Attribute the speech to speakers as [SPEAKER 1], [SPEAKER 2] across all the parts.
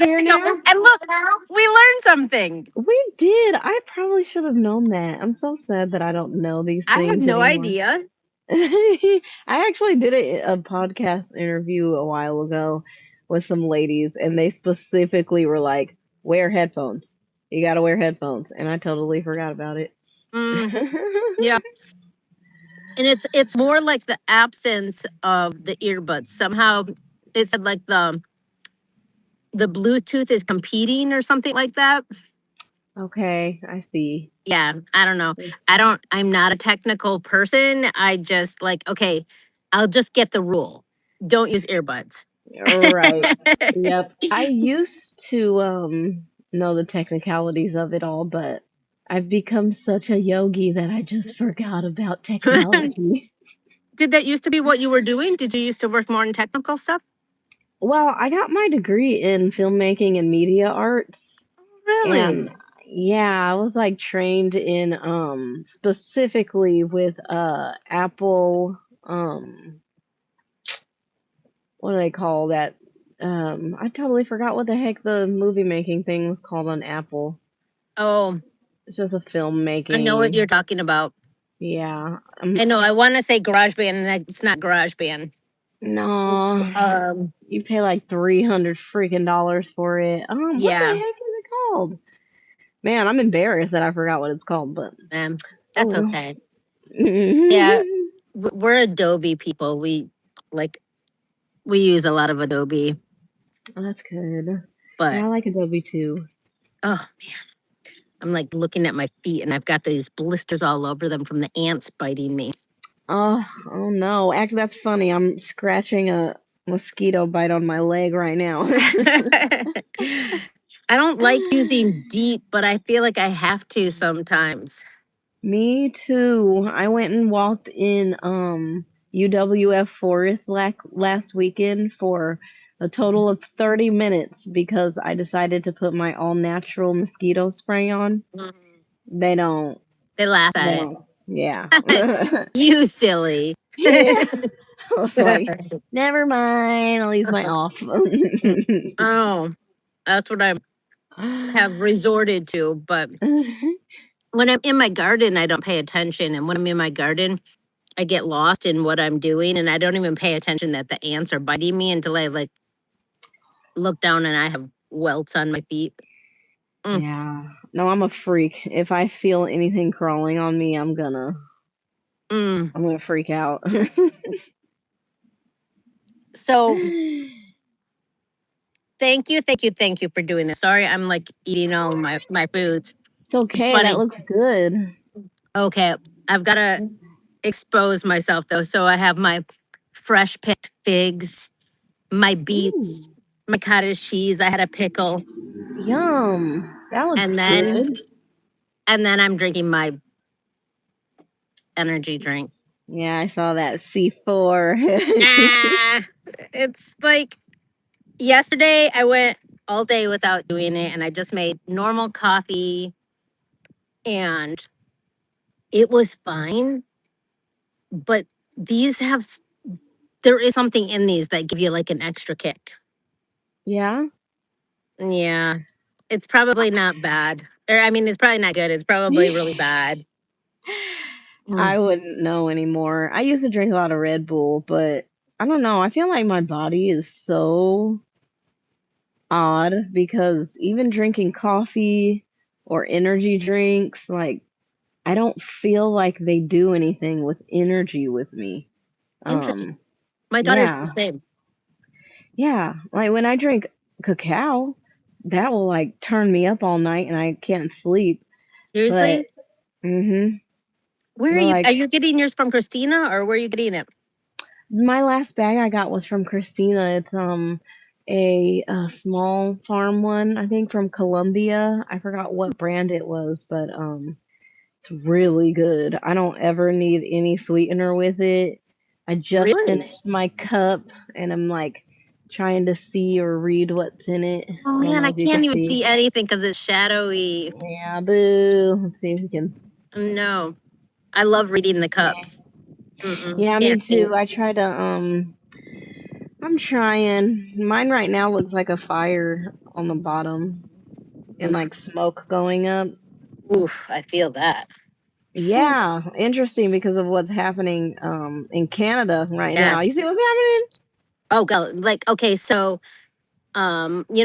[SPEAKER 1] here now.
[SPEAKER 2] And look, we learned something.
[SPEAKER 1] We did. I probably should have known that. I'm so sad that I don't know these
[SPEAKER 2] I
[SPEAKER 1] things
[SPEAKER 2] had no
[SPEAKER 1] anymore.
[SPEAKER 2] idea.
[SPEAKER 1] I actually did a podcast interview a while ago with some ladies, and they specifically were like, "Wear headphones. You got to wear headphones," and I totally forgot about it.
[SPEAKER 2] Yeah. And it's more like the absence of the earbuds. Somehow it said like the Bluetooth is competing or something like that.
[SPEAKER 1] Okay, I see.
[SPEAKER 2] Yeah, I don't know. I'm not a technical person. I just like, okay, I'll just get the rule. Don't use earbuds.
[SPEAKER 1] Right. Yep. I used to know the technicalities of it all, but I've become such a yogi that I just forgot about technology.
[SPEAKER 2] Did that used to be what you were doing? Did you used to work more in technical stuff?
[SPEAKER 1] Well, I got my degree in filmmaking and media arts,
[SPEAKER 2] Really?
[SPEAKER 1] and yeah, I was like trained in specifically with Apple what do they call that? I totally forgot what the heck the movie making thing was called on Apple.
[SPEAKER 2] Oh,
[SPEAKER 1] It's just a
[SPEAKER 2] I know what
[SPEAKER 1] filmmaking.
[SPEAKER 2] you're talking about.
[SPEAKER 1] Yeah.
[SPEAKER 2] I know. I want to say GarageBand, and it's not GarageBand. It's
[SPEAKER 1] No, you pay like $300 freaking dollars for it. What the
[SPEAKER 2] yeah.
[SPEAKER 1] heck is it called? Man, I'm embarrassed that I forgot what it's called, but
[SPEAKER 2] That's
[SPEAKER 1] oh.
[SPEAKER 2] okay. Yeah, we're Adobe people. We use a lot of Adobe.
[SPEAKER 1] That's good.
[SPEAKER 2] But
[SPEAKER 1] Yeah, I like Adobe too.
[SPEAKER 2] oh man, I'm like looking at my feet, and I've got these blisters all over them from the ants biting me.
[SPEAKER 1] Oh no. Actually, that's funny. I'm scratching a mosquito bite on my leg right now.
[SPEAKER 2] I don't like using deep, but I feel like I have to sometimes.
[SPEAKER 1] Me too. I went and walked in UWF Forest last weekend for a total of 30 minutes because I decided to put my all natural mosquito spray on. They don't.
[SPEAKER 2] They laugh at
[SPEAKER 1] They
[SPEAKER 2] it.
[SPEAKER 1] don't. Yeah.
[SPEAKER 2] You silly.
[SPEAKER 1] Yeah. I was like, never mind. I'll use my off.
[SPEAKER 2] Oh, that's what I have resorted to. But when I'm in my garden, I don't pay attention. And when I'm in my garden, I get lost in what I'm doing, and I don't even pay attention that the ants are biting me until I like look down and I have welts on my feet.
[SPEAKER 1] Yeah. No, I'm a freak. If I feel anything crawling on me, I'm gonna freak out.
[SPEAKER 2] So thank you for doing this. Sorry, I'm like eating all my foods.
[SPEAKER 1] It's okay.
[SPEAKER 2] Funny.
[SPEAKER 1] That looks good.
[SPEAKER 2] Okay, I've got to expose myself though. So I have my fresh picked figs, my beets, my cottage cheese. I had a pickle,
[SPEAKER 1] Yum. That looks
[SPEAKER 2] and
[SPEAKER 1] good.
[SPEAKER 2] then I'm drinking my energy drink.
[SPEAKER 1] Yeah, I saw that C4.
[SPEAKER 2] Ah, it's like yesterday I went all day without doing it, and I just made normal coffee, and it was fine. But these have there is something in these that give you like an extra kick.
[SPEAKER 1] Yeah.
[SPEAKER 2] Yeah, it's probably not bad, or I mean, it's probably not good. It's probably really bad.
[SPEAKER 1] I wouldn't know anymore. I used to drink a lot of Red Bull, but I don't know. I feel like my body is so odd because even drinking coffee or energy drinks, like I don't feel like they do anything with energy with me.
[SPEAKER 2] Interesting. My daughter's the same.
[SPEAKER 1] Yeah, like when I drink cacao, that will like turn me up all night and I can't sleep.
[SPEAKER 2] Seriously?
[SPEAKER 1] Mm-hmm.
[SPEAKER 2] Where are you? Are you getting yours from Christina, or where are you getting it?
[SPEAKER 1] My last bag I got was from Christina. It's a small farm one, I think from Colombia. I forgot what brand it was, but it's really good. I don't ever need any sweetener with it. I just finished my cup and I'm like trying to see or read what's in it.
[SPEAKER 2] Oh man, I can't even see anything because it's shadowy.
[SPEAKER 1] Yeah, boo. Let's see if we can.
[SPEAKER 2] No, I love reading the cups.
[SPEAKER 1] Yeah, me too. I try to I'm trying. Mine right now looks like a fire on the bottom and
[SPEAKER 2] Oof,
[SPEAKER 1] like smoke going up.
[SPEAKER 2] oof, I feel that.
[SPEAKER 1] Yeah, interesting because of what's happening in Canada right now. You
[SPEAKER 2] Yes.
[SPEAKER 1] see what's happening?
[SPEAKER 2] Oh, go like okay. So,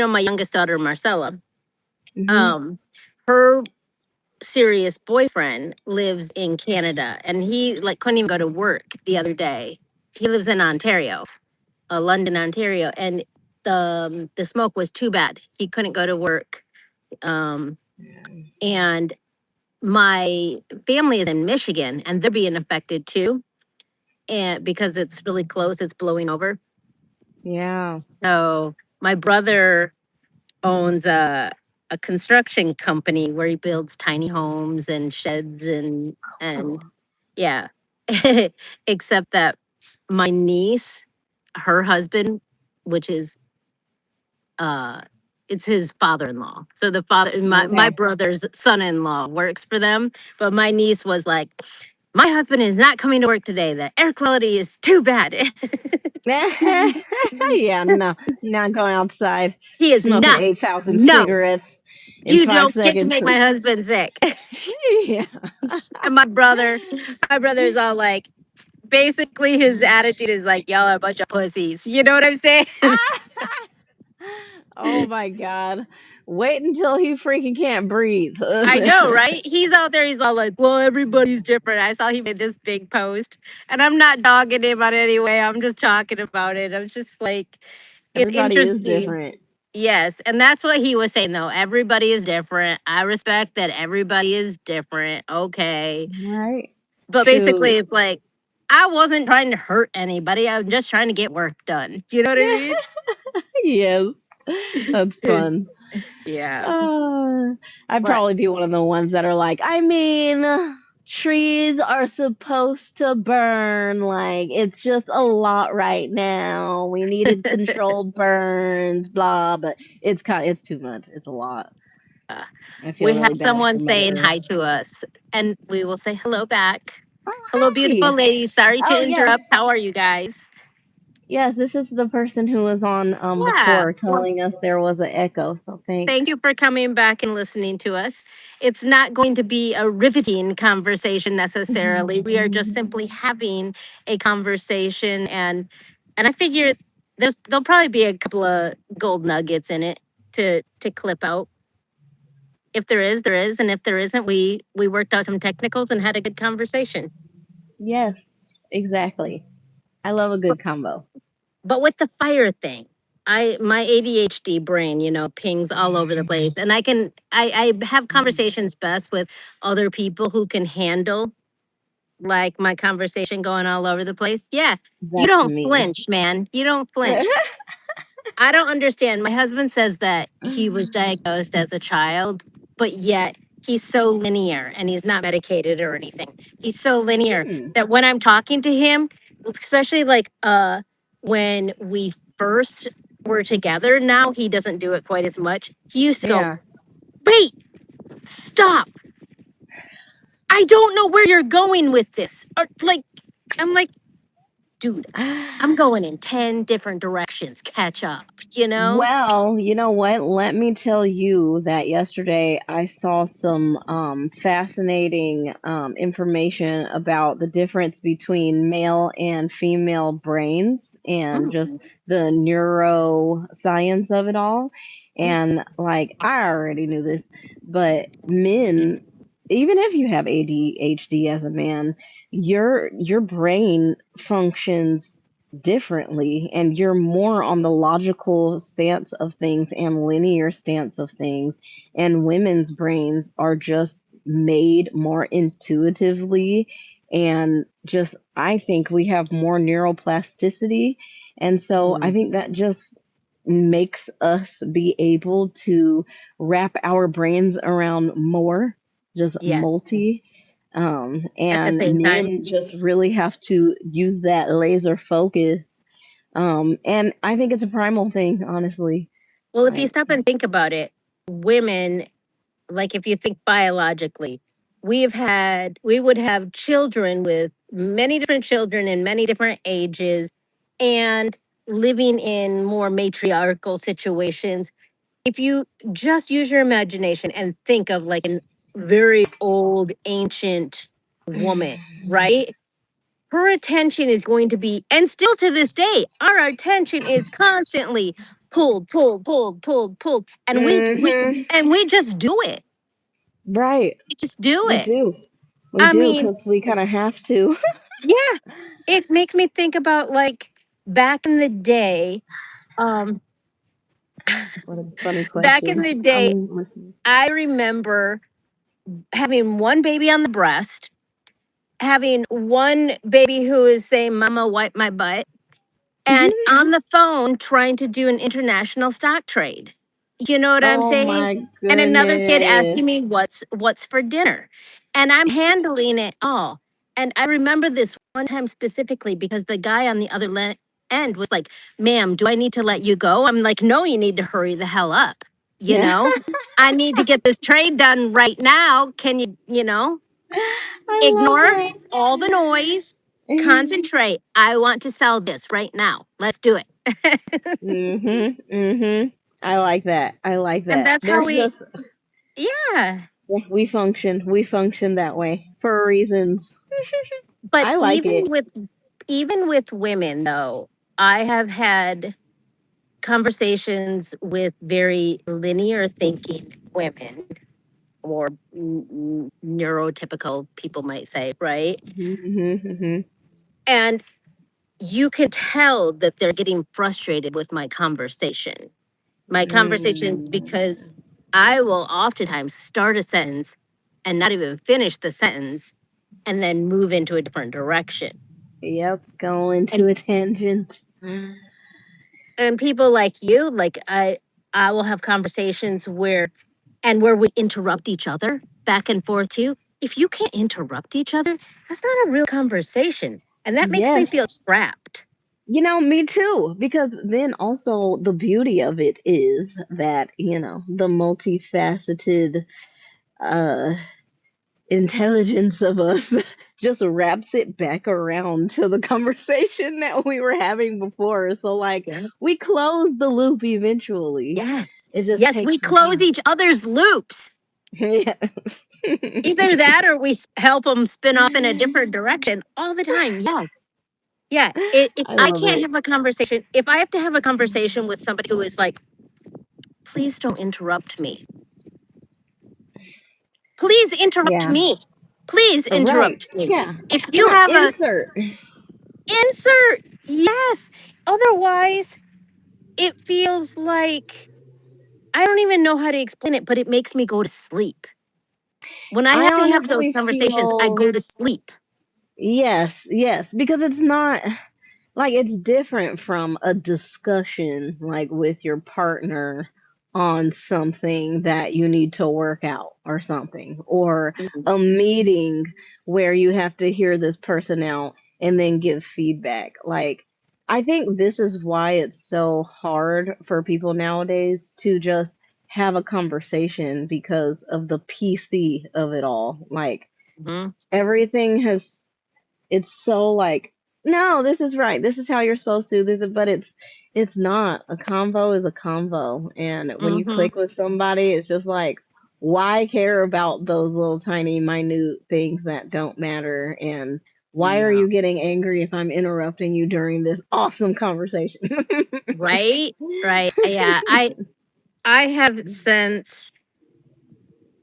[SPEAKER 2] my youngest daughter, Marcella,
[SPEAKER 1] Hmm.
[SPEAKER 2] um, her serious boyfriend lives in Canada, and he like couldn't even go to work the other day. He lives in Ontario, London, Ontario, and the smoke was too bad. He couldn't go to work. Um, and my family is in Michigan, and they're being affected too, and because it's really close, it's blowing over.
[SPEAKER 1] Yeah.
[SPEAKER 2] So my brother owns a construction company where he builds tiny homes and sheds and
[SPEAKER 1] Cool.
[SPEAKER 2] yeah. Except that my niece, her husband, which is uh it's his father-in-law. So the father my
[SPEAKER 1] Okay.
[SPEAKER 2] brother's son-in-law works for them, but my niece was like, "My husband is not coming to work today. The air quality is too bad."
[SPEAKER 1] Yeah, no, not going outside,
[SPEAKER 2] He is
[SPEAKER 1] smoking
[SPEAKER 2] not.
[SPEAKER 1] 8,000
[SPEAKER 2] No,
[SPEAKER 1] cigarettes in
[SPEAKER 2] you
[SPEAKER 1] five
[SPEAKER 2] don't get to
[SPEAKER 1] seconds.
[SPEAKER 2] make my husband sick.
[SPEAKER 1] Yeah.
[SPEAKER 2] And my brother is all like, basically his attitude is like, y'all are a bunch of pussies. You know what I'm saying?
[SPEAKER 1] Oh my God. Wait until he freaking can't breathe.
[SPEAKER 2] I know, right? He's out there, he's all like, well, everybody's different. I saw he made this big post, and I'm not dogging him on any way. I'm just talking about it. I'm just like, it's
[SPEAKER 1] Everybody is
[SPEAKER 2] interesting.
[SPEAKER 1] different.
[SPEAKER 2] Yes, and that's what he was saying though. Everybody is different. I respect that everybody is different. Okay.
[SPEAKER 1] Right?
[SPEAKER 2] But basically
[SPEAKER 1] Shoot.
[SPEAKER 2] it's like I wasn't trying to hurt anybody. I'm just trying to get work done. You know what I mean?
[SPEAKER 1] Yes. That's
[SPEAKER 2] Yes.
[SPEAKER 1] fun.
[SPEAKER 2] Yeah.
[SPEAKER 1] Uh, I'd
[SPEAKER 2] But
[SPEAKER 1] probably be one of the ones that are like, I mean, trees are supposed to burn. Like, it's just a lot right now. We needed controlled burns, blah, but it's too much. It's a lot. I feel
[SPEAKER 2] we have
[SPEAKER 1] really bad
[SPEAKER 2] someone
[SPEAKER 1] for Mother
[SPEAKER 2] saying
[SPEAKER 1] Earth.
[SPEAKER 2] hi to us and we will say hello back.
[SPEAKER 1] Oh,
[SPEAKER 2] Hello, beautiful
[SPEAKER 1] hi.
[SPEAKER 2] ladies. Sorry to
[SPEAKER 1] Oh, yes.
[SPEAKER 2] interrupt. How are you guys?
[SPEAKER 1] Yes, this is the person who was on
[SPEAKER 2] Yeah.
[SPEAKER 1] before telling us there was an echo. So thanks.
[SPEAKER 2] Thank you for coming back and listening to us. It's not going to be a riveting conversation necessarily. We are just simply having a conversation, and I figure there'll probably be a couple of gold nuggets in it to clip out. If there is, there is, and if there isn't, we worked out some technicals and had a good conversation.
[SPEAKER 1] Yes, exactly. I love a good combo.
[SPEAKER 2] But with the fire thing, my ADHD brain, pings all over the place. And I have conversations best with other people who can handle like my conversation going all over the place. Yeah. You
[SPEAKER 1] That's
[SPEAKER 2] don't
[SPEAKER 1] me.
[SPEAKER 2] flinch, man. You don't flinch. I don't understand. My husband says that he was diagnosed as a child, but yet he's so linear and he's not medicated or anything. He's so linear
[SPEAKER 1] Hmm.
[SPEAKER 2] that when I'm talking to him, especially like when we first were together, now he doesn't do it quite as much. He used to go,
[SPEAKER 1] Yeah.
[SPEAKER 2] "Wait, stop. I don't know where you're going with this." Or, like I'm like, "Dude, I'm going in 10 different directions. Catch up, you know?"
[SPEAKER 1] Well, you know what? Let me tell you that yesterday I saw some fascinating information about the difference between male and female brains and just
[SPEAKER 2] Mm,
[SPEAKER 1] the neuroscience of it all.
[SPEAKER 2] mm,
[SPEAKER 1] And like, I already knew this, but men, even if you have ADHD as a man, your brain functions differently and you're more on the logical stance of things and linear stance of things, and women's brains are just made more intuitively, and just I think we have more neuroplasticity, and so I
[SPEAKER 2] mm.
[SPEAKER 1] think that just makes us be able to wrap our brains around more, just
[SPEAKER 2] Yes.
[SPEAKER 1] multi,
[SPEAKER 2] At the
[SPEAKER 1] and
[SPEAKER 2] same time.
[SPEAKER 1] men just really have to use that laser focus. And I think it's a primal thing, honestly.
[SPEAKER 2] Well, if you
[SPEAKER 1] Like,
[SPEAKER 2] stop and think about it, women, like if you think biologically, we would have children with many different children in many different ages and living in more matriarchal situations. if you just use your imagination and think of like a very old, ancient woman, right? Her attention is going to be, and still to this day, our attention is constantly pulled, pulled, pulled, pulled, pulled, and
[SPEAKER 1] Hmm.
[SPEAKER 2] we just do it.
[SPEAKER 1] Right.
[SPEAKER 2] We just do
[SPEAKER 1] We
[SPEAKER 2] it.
[SPEAKER 1] do. We
[SPEAKER 2] I
[SPEAKER 1] do
[SPEAKER 2] mean,
[SPEAKER 1] because we kind of have to.
[SPEAKER 2] yeah, it makes me think about like back in the day. Um,
[SPEAKER 1] What a funny
[SPEAKER 2] back in
[SPEAKER 1] question.
[SPEAKER 2] the day,
[SPEAKER 1] I'm listening.
[SPEAKER 2] I remember having one baby on the breast, having one baby who is saying, "Mama, wipe my butt," and on the phone trying to do an international stock trade. You know what I'm
[SPEAKER 1] Oh
[SPEAKER 2] saying?
[SPEAKER 1] my
[SPEAKER 2] And another kid
[SPEAKER 1] goodness.
[SPEAKER 2] asking me what's for dinner. And I'm handling it all. And I remember this one time specifically because the guy on the other end was like, "Ma'am, do I need to let you go?" I'm like, "No, you need to hurry the hell up. You
[SPEAKER 1] Yeah.
[SPEAKER 2] know, I need to get this trade done right now. Can you, ignore
[SPEAKER 1] I
[SPEAKER 2] all the noise,
[SPEAKER 1] love it.
[SPEAKER 2] concentrate. I want to sell this right now. Let's do it."
[SPEAKER 1] Mhm. Mhm. I like that. I like
[SPEAKER 2] And
[SPEAKER 1] that.
[SPEAKER 2] that's how
[SPEAKER 1] There's
[SPEAKER 2] we,
[SPEAKER 1] just
[SPEAKER 2] yeah.
[SPEAKER 1] yeah, we function. We function that way for reasons.
[SPEAKER 2] But
[SPEAKER 1] I like it.
[SPEAKER 2] even with women though, I have had conversations with very linear thinking women or neurotypical people might say, right?
[SPEAKER 1] Mhm. Mhm.
[SPEAKER 2] And you can tell that they're getting frustrated with my conversation because
[SPEAKER 1] Mm.
[SPEAKER 2] I will oftentimes start a sentence and not even finish the sentence and then move into a different direction.
[SPEAKER 1] Yep. Going to
[SPEAKER 2] And
[SPEAKER 1] a tangent.
[SPEAKER 2] and people like you, like I will have conversations where we interrupt each other back and forth too. If you can't interrupt each other, that's not a real conversation. And that makes me
[SPEAKER 1] Yes.
[SPEAKER 2] feel trapped.
[SPEAKER 1] Me too. Because then also the beauty of it is that, the multifaceted uh intelligence of us just wraps it back around to the conversation that we were having before. So like
[SPEAKER 2] Yeah.
[SPEAKER 1] we close the loop eventually.
[SPEAKER 2] Yes.
[SPEAKER 1] It just
[SPEAKER 2] Yes,
[SPEAKER 1] takes
[SPEAKER 2] we
[SPEAKER 1] some
[SPEAKER 2] close
[SPEAKER 1] time.
[SPEAKER 2] each other's loops.
[SPEAKER 1] Yeah.
[SPEAKER 2] Either that or we help them spin off in a different direction all the time. Yeah. Yeah. If
[SPEAKER 1] I
[SPEAKER 2] I
[SPEAKER 1] love
[SPEAKER 2] can't
[SPEAKER 1] it.
[SPEAKER 2] have a conversation, if I have to have a conversation with somebody who is like, please don't interrupt me. Please interrupt
[SPEAKER 1] Yeah.
[SPEAKER 2] me. Please
[SPEAKER 1] Right.
[SPEAKER 2] interrupt me.
[SPEAKER 1] Yeah.
[SPEAKER 2] If
[SPEAKER 1] Come
[SPEAKER 2] you
[SPEAKER 1] on,
[SPEAKER 2] have a
[SPEAKER 1] insert.
[SPEAKER 2] insert, yes. Otherwise, it feels like I don't even know how to explain it, but it makes me go to sleep. When I
[SPEAKER 1] I
[SPEAKER 2] have to have those
[SPEAKER 1] honestly
[SPEAKER 2] conversations, I
[SPEAKER 1] feel
[SPEAKER 2] go to sleep.
[SPEAKER 1] yes, yes, because it's not like it's different from a discussion like with your partner on something that you need to work out or something, or
[SPEAKER 2] Mhm.
[SPEAKER 1] a meeting where you have to hear this person out and then give feedback. Like, I think this is why it's so hard for people nowadays to just have a conversation because of the PC of it all. Like,
[SPEAKER 2] Mhm.
[SPEAKER 1] everything has it's so like no, this is right, this is how you're supposed to this is, but it's not. A convo is a convo, and when you
[SPEAKER 2] Mhm.
[SPEAKER 1] click with somebody it's just like, why care about those little tiny minute things that don't matter, and why are
[SPEAKER 2] Yeah.
[SPEAKER 1] you getting angry if I'm interrupting you during this awesome conversation?
[SPEAKER 2] Right? Right. Yeah. I have since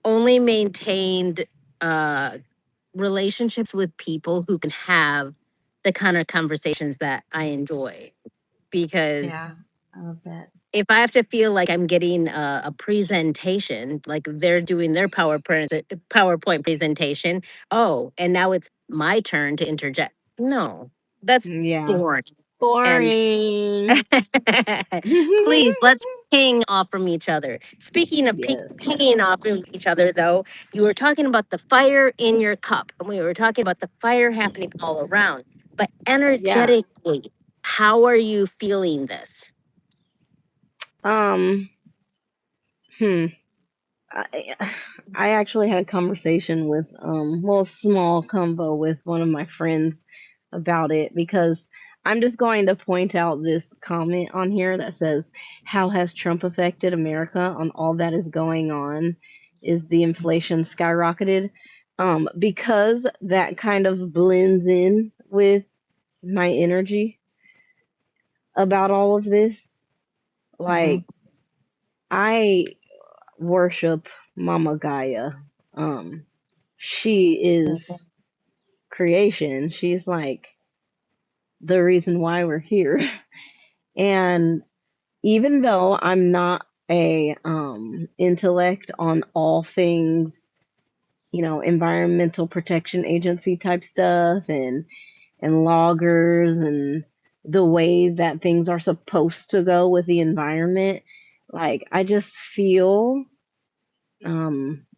[SPEAKER 2] only maintained uh relationships with people who can have the kind of conversations that I enjoy. Because
[SPEAKER 1] Yeah, I love that.
[SPEAKER 2] if I have to feel like I'm getting a presentation, like they're doing their PowerPoint presentation, oh, and now it's my turn to interject. No, that's
[SPEAKER 1] Yeah,
[SPEAKER 2] boring. And
[SPEAKER 1] boring.
[SPEAKER 2] please, let's ping off from each other. Speaking of
[SPEAKER 1] Yes.
[SPEAKER 2] pinging off from each other, though, you were talking about the fire in your cup, and we were talking about the fire happening all around. But
[SPEAKER 1] Yeah.
[SPEAKER 2] energetically, how are you feeling this?
[SPEAKER 1] um hmm I, I actually had a conversation with well, small convo with one of my friends about it because I'm just going to point out this comment on here that says, "How has Trump affected America on all that is going on? Is the inflation skyrocketed?" Because that kind of blends in with my energy about all of this.
[SPEAKER 2] Mm-hmm.
[SPEAKER 1] Like, I worship Mama Gaia. Um, she is creation. She's like the reason why we're here. And even though I'm not a intellect on all things, environmental protection agency type stuff and loggers and the way that things are supposed to go with the environment, like I just feel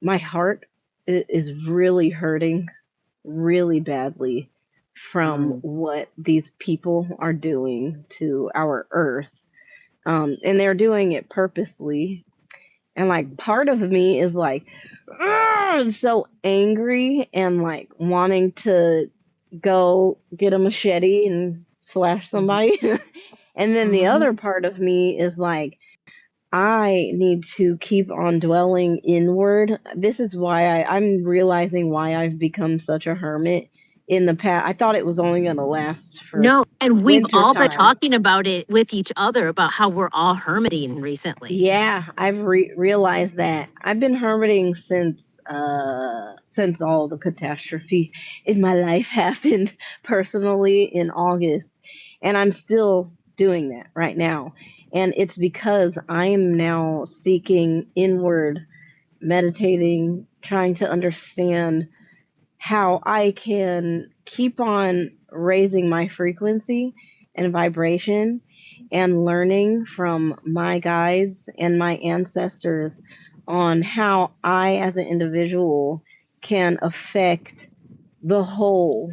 [SPEAKER 1] my heart is really hurting really badly from
[SPEAKER 2] Mm.
[SPEAKER 1] what these people are doing to our earth. And they're doing it purposely. And like part of me is like, so angry and like wanting to go get a machete and slash somebody. And then the
[SPEAKER 2] Mm-hmm.
[SPEAKER 1] other part of me is like, I need to keep on dwelling inward. This is why I'm realizing why I've become such a hermit in the past. I thought it was only going to last for
[SPEAKER 2] No, and we've
[SPEAKER 1] winter
[SPEAKER 2] all been
[SPEAKER 1] time.
[SPEAKER 2] talking about it with each other about how we're all hermiting recently.
[SPEAKER 1] Yeah, I've realized that. I've been hermiting since all the catastrophe in my life happened personally in August, and I'm still doing that right now. And it's because I am now seeking inward, meditating, trying to understand how I can keep on raising my frequency and vibration and learning from my guides and my ancestors on how I, as an individual, can affect the whole.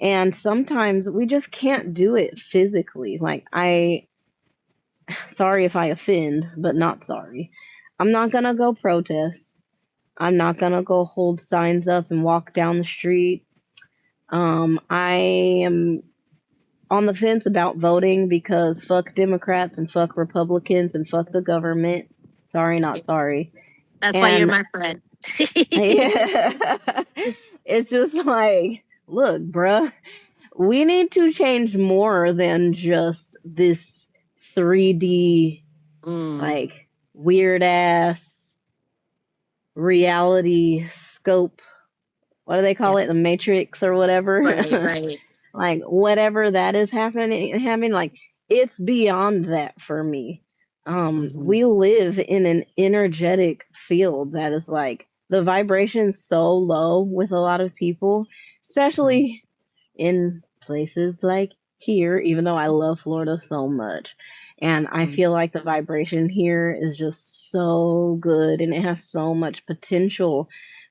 [SPEAKER 1] And sometimes we just can't do it physically. Like, sorry if I offend, but not sorry. I'm not gonna go protest. I'm not gonna go hold signs up and walk down the street. I am on the fence about voting because fuck Democrats and fuck Republicans and fuck the government. Sorry, not sorry.
[SPEAKER 2] That's why you're
[SPEAKER 1] And
[SPEAKER 2] my friend.
[SPEAKER 1] it's just like, look, bruh, we need to change more than just this 3D,
[SPEAKER 2] Mm,
[SPEAKER 1] like, weird ass reality scope. What do they call it? The
[SPEAKER 2] yes.
[SPEAKER 1] Matrix or
[SPEAKER 2] Right,
[SPEAKER 1] whatever.
[SPEAKER 2] right.
[SPEAKER 1] Like whatever that is happening, like it's beyond that for me.
[SPEAKER 2] Mm-hmm.
[SPEAKER 1] We live in an energetic field that is like the vibration's so low with a lot of people, especially in places like here, even though I love Florida so much. And I
[SPEAKER 2] Mm-hmm.
[SPEAKER 1] feel like the vibration here is just so good and it has so much potential.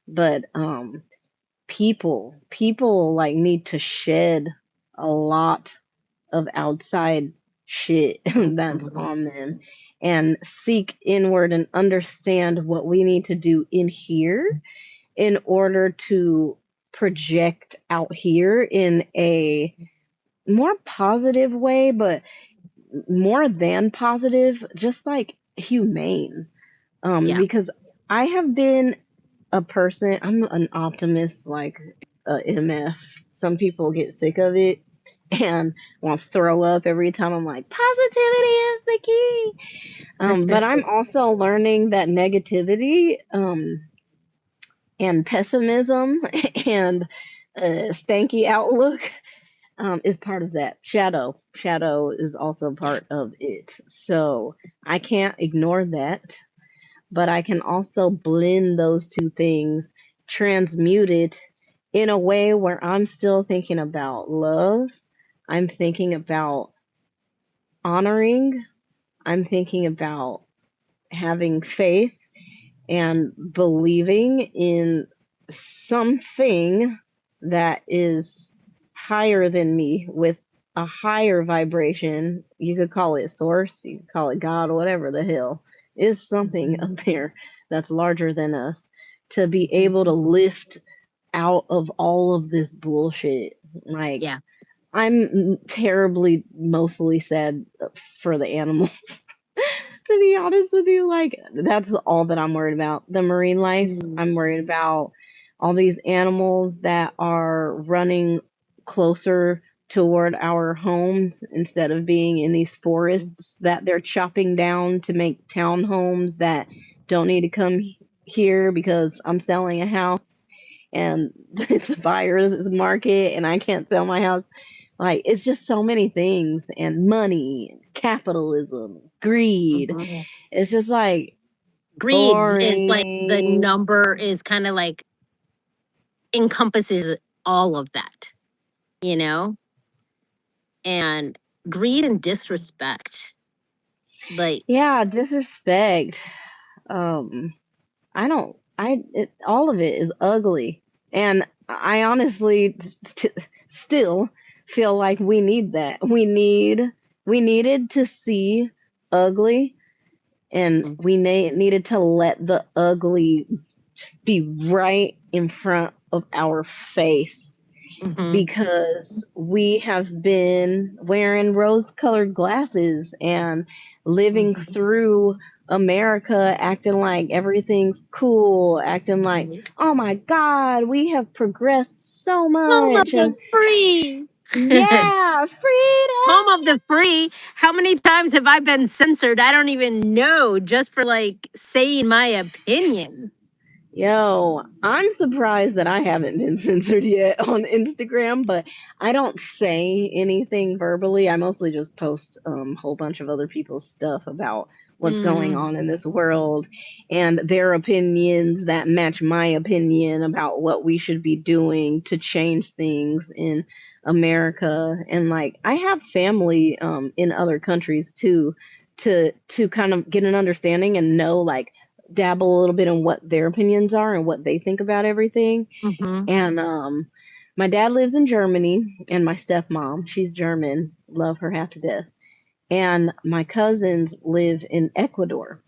[SPEAKER 1] But people like need to shed a lot of outside shit that's on them and seek inward and understand what we need to do in here in order to project out here in a more positive way, but more than positive, just like humane.
[SPEAKER 2] Yeah.
[SPEAKER 1] Because I have been a person, I'm an optimist like MF. Some people get sick of it and want to throw up every time I'm like, positivity is the key. But I'm also learning that negativity and pessimism and stanky outlook is part of that. Shadow is also
[SPEAKER 2] Yeah.
[SPEAKER 1] part of it. So I can't ignore that, but I can also blend those two things, transmute it in a way where I'm still thinking about love. I'm thinking about honoring. I'm thinking about having faith and believing in something that is higher than me with a higher vibration. You could call it source, you could call it God, whatever the hell. Is something
[SPEAKER 2] Mhm.
[SPEAKER 1] up there that's larger than us to be able to
[SPEAKER 2] Mhm.
[SPEAKER 1] lift out of all of this bullshit. Like,
[SPEAKER 2] Yeah.
[SPEAKER 1] I'm terribly mostly sad for the animals. To be honest with you, like that's all that I'm worried about. The marine life.
[SPEAKER 2] Mm,
[SPEAKER 1] I'm worried about all these animals that are running closer toward our homes instead of being in these
[SPEAKER 2] mm,
[SPEAKER 1] forests that they're chopping down to make townhomes that don't need to come here because I'm selling a house and it's a buyer's market and I can't sell my house. Like it's just so many things and money, capitalism, greed.
[SPEAKER 2] mhm.
[SPEAKER 1] It's just like
[SPEAKER 2] Greed is like the
[SPEAKER 1] boring.
[SPEAKER 2] number is kind of like encompasses all of that, you know? And greed and disrespect. Like,
[SPEAKER 1] Yeah, disrespect. Um, I don't. All of it is ugly, and I honestly still feel like we need that. We needed to see ugly, and we needed to let the ugly just be right in front of our face
[SPEAKER 2] mm-hmm,
[SPEAKER 1] because we have been wearing rose colored glasses and living
[SPEAKER 2] mm-hmm,
[SPEAKER 1] through America acting like everything's cool, acting like,
[SPEAKER 2] mm-hmm.
[SPEAKER 1] oh my God, we have progressed so
[SPEAKER 2] Home of
[SPEAKER 1] much.
[SPEAKER 2] the
[SPEAKER 1] And
[SPEAKER 2] free.
[SPEAKER 1] yeah, freedom.
[SPEAKER 2] Home of the free. How many times have I been censored? I don't even know just for like saying my opinion.
[SPEAKER 1] Yo, I'm surprised that I haven't been censored yet on Instagram, but I don't say anything verbally. I mostly just post a whole bunch of other people's stuff about what's going
[SPEAKER 2] Mm,
[SPEAKER 1] on in this world and their opinions that match my opinion about what we should be doing to change things in America. And like I have family in other countries too to kind of get an understanding and know like dabble a little bit in what their opinions are and what they think about everything.
[SPEAKER 2] mm-hmm,
[SPEAKER 1] And my dad lives in Germany, and my stepmom, she's German, love her half to death. And my cousins live in Ecuador.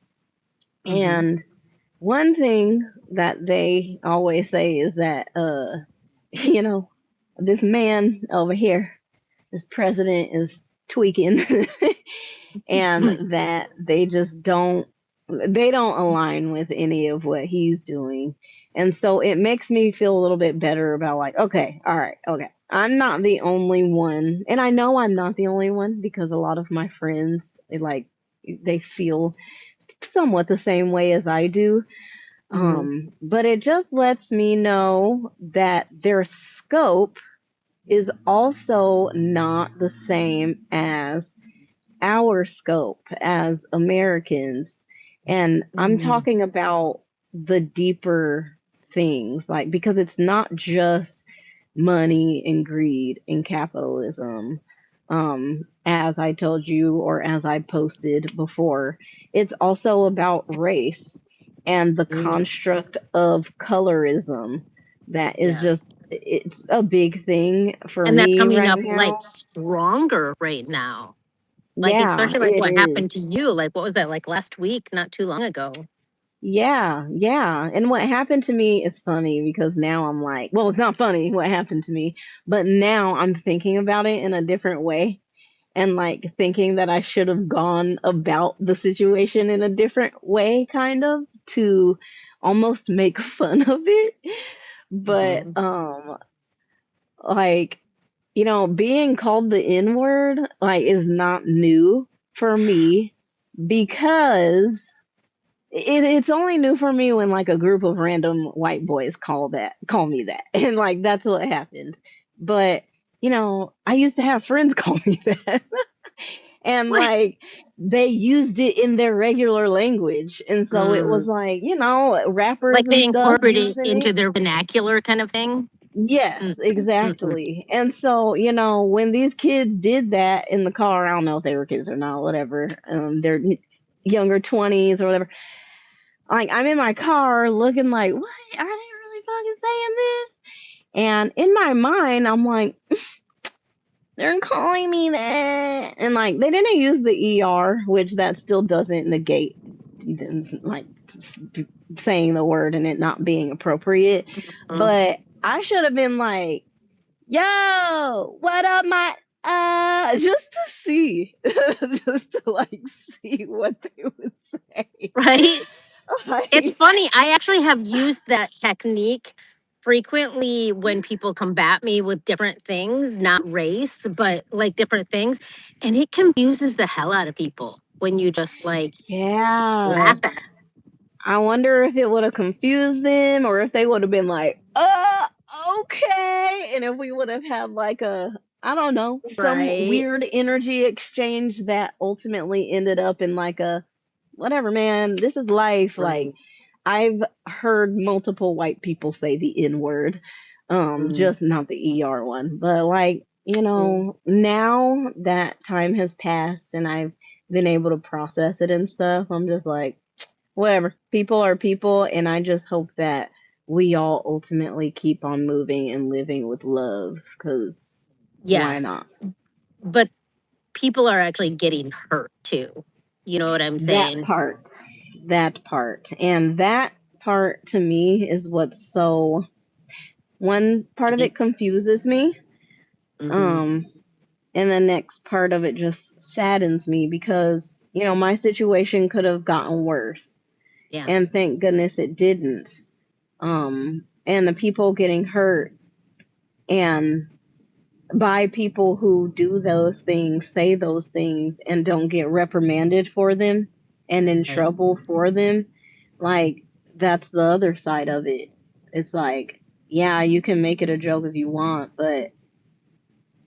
[SPEAKER 2] mm-hmm,
[SPEAKER 1] And one thing that they always say is that, you know, this man over here, this president is tweaking and that they don't align with any of what he's doing. And so it makes me feel a little bit better about like, okay, all right, okay. I'm not the only one. And I know I'm not the only one because a lot of my friends they feel somewhat the same way as I do.
[SPEAKER 2] mm-hmm,
[SPEAKER 1] But it just lets me know that their scope is also not the same as our scope as Americans. And I'm
[SPEAKER 2] mm-hmm,
[SPEAKER 1] talking about the deeper things, like, because it's not just money and greed and capitalism. As I told you, or as I posted before, it's also about race and the
[SPEAKER 2] mm,
[SPEAKER 1] construct of colorism that is
[SPEAKER 2] yes.
[SPEAKER 1] just, it's a big thing for
[SPEAKER 2] And that's
[SPEAKER 1] me
[SPEAKER 2] coming
[SPEAKER 1] right
[SPEAKER 2] up like
[SPEAKER 1] now.
[SPEAKER 2] stronger right now. Like,
[SPEAKER 1] Yeah,
[SPEAKER 2] especially like
[SPEAKER 1] it
[SPEAKER 2] what happened to
[SPEAKER 1] is.
[SPEAKER 2] you. Like, what was that, like last week, not too long ago?
[SPEAKER 1] Yeah, yeah. And what happened to me is funny because now I'm like, well, it's not funny what happened to me, but now I'm thinking about it in a different way and like thinking that I should have gone about the situation in a different way, kind of to almost make fun of it. But
[SPEAKER 2] Mm-hmm,
[SPEAKER 1] like, being called the N word like is not new for me because it's only new for me when like a group of random white boys call me that and like that's what happened. But I used to have friends call me that and
[SPEAKER 2] what?
[SPEAKER 1] like they used it in their regular language and so it was
[SPEAKER 2] Mm,
[SPEAKER 1] like rappers
[SPEAKER 2] like they
[SPEAKER 1] and stuff
[SPEAKER 2] incorporated it
[SPEAKER 1] using
[SPEAKER 2] into
[SPEAKER 1] it.
[SPEAKER 2] their vernacular kind of thing.
[SPEAKER 1] Yes,
[SPEAKER 2] Mm-hmm,
[SPEAKER 1] exactly. And so, when these kids did that in the car, I don't know if they were kids or not, whatever. They're younger 20s or whatever. Like I'm in my car looking like, what are they really fucking saying this? And in my mind, I'm like, they're calling me that, and like they didn't use the which that still doesn't negate them like saying the word and it not being appropriate.
[SPEAKER 2] mm-hmm,
[SPEAKER 1] But I should have been like, yo, what up, my just to see, just to like see what they would say.
[SPEAKER 2] right? It's
[SPEAKER 1] Like,
[SPEAKER 2] funny. I actually have used that technique frequently when people combat me with different things, not race, but like different things. And it confuses the hell out of people when you just like
[SPEAKER 1] yeah.
[SPEAKER 2] laugh at.
[SPEAKER 1] I wonder if it would have confused them or if they would have been like, okay. And if we would have had like I don't know, some
[SPEAKER 2] Right.
[SPEAKER 1] weird energy exchange that ultimately ended up in like a, whatever, man, this is life. Like,
[SPEAKER 2] Right.
[SPEAKER 1] I've heard multiple white people say the N word,
[SPEAKER 2] Mm,
[SPEAKER 1] just not the ER one. But like,
[SPEAKER 2] mm.
[SPEAKER 1] now that time has passed and I've been able to process it and stuff, I'm just like, whatever. People are people, and I just hope that we all ultimately keep on moving and living with love, because why
[SPEAKER 2] Yes.
[SPEAKER 1] not?
[SPEAKER 2] But people are actually getting hurt too. You know what I'm
[SPEAKER 1] That
[SPEAKER 2] saying?
[SPEAKER 1] part, that part, and that part to me is what's so, one part of it confuses me,
[SPEAKER 2] Mm-hmm.
[SPEAKER 1] um, and the next part of it just saddens me because, my situation could have gotten worse,
[SPEAKER 2] Yeah.
[SPEAKER 1] and thank goodness it didn't. And the people getting hurt and by people who do those things, say those things, and don't get reprimanded for them and in
[SPEAKER 2] Right.
[SPEAKER 1] trouble for them, like, that's the other side of it. It's like, yeah, you can make it a joke if you want, but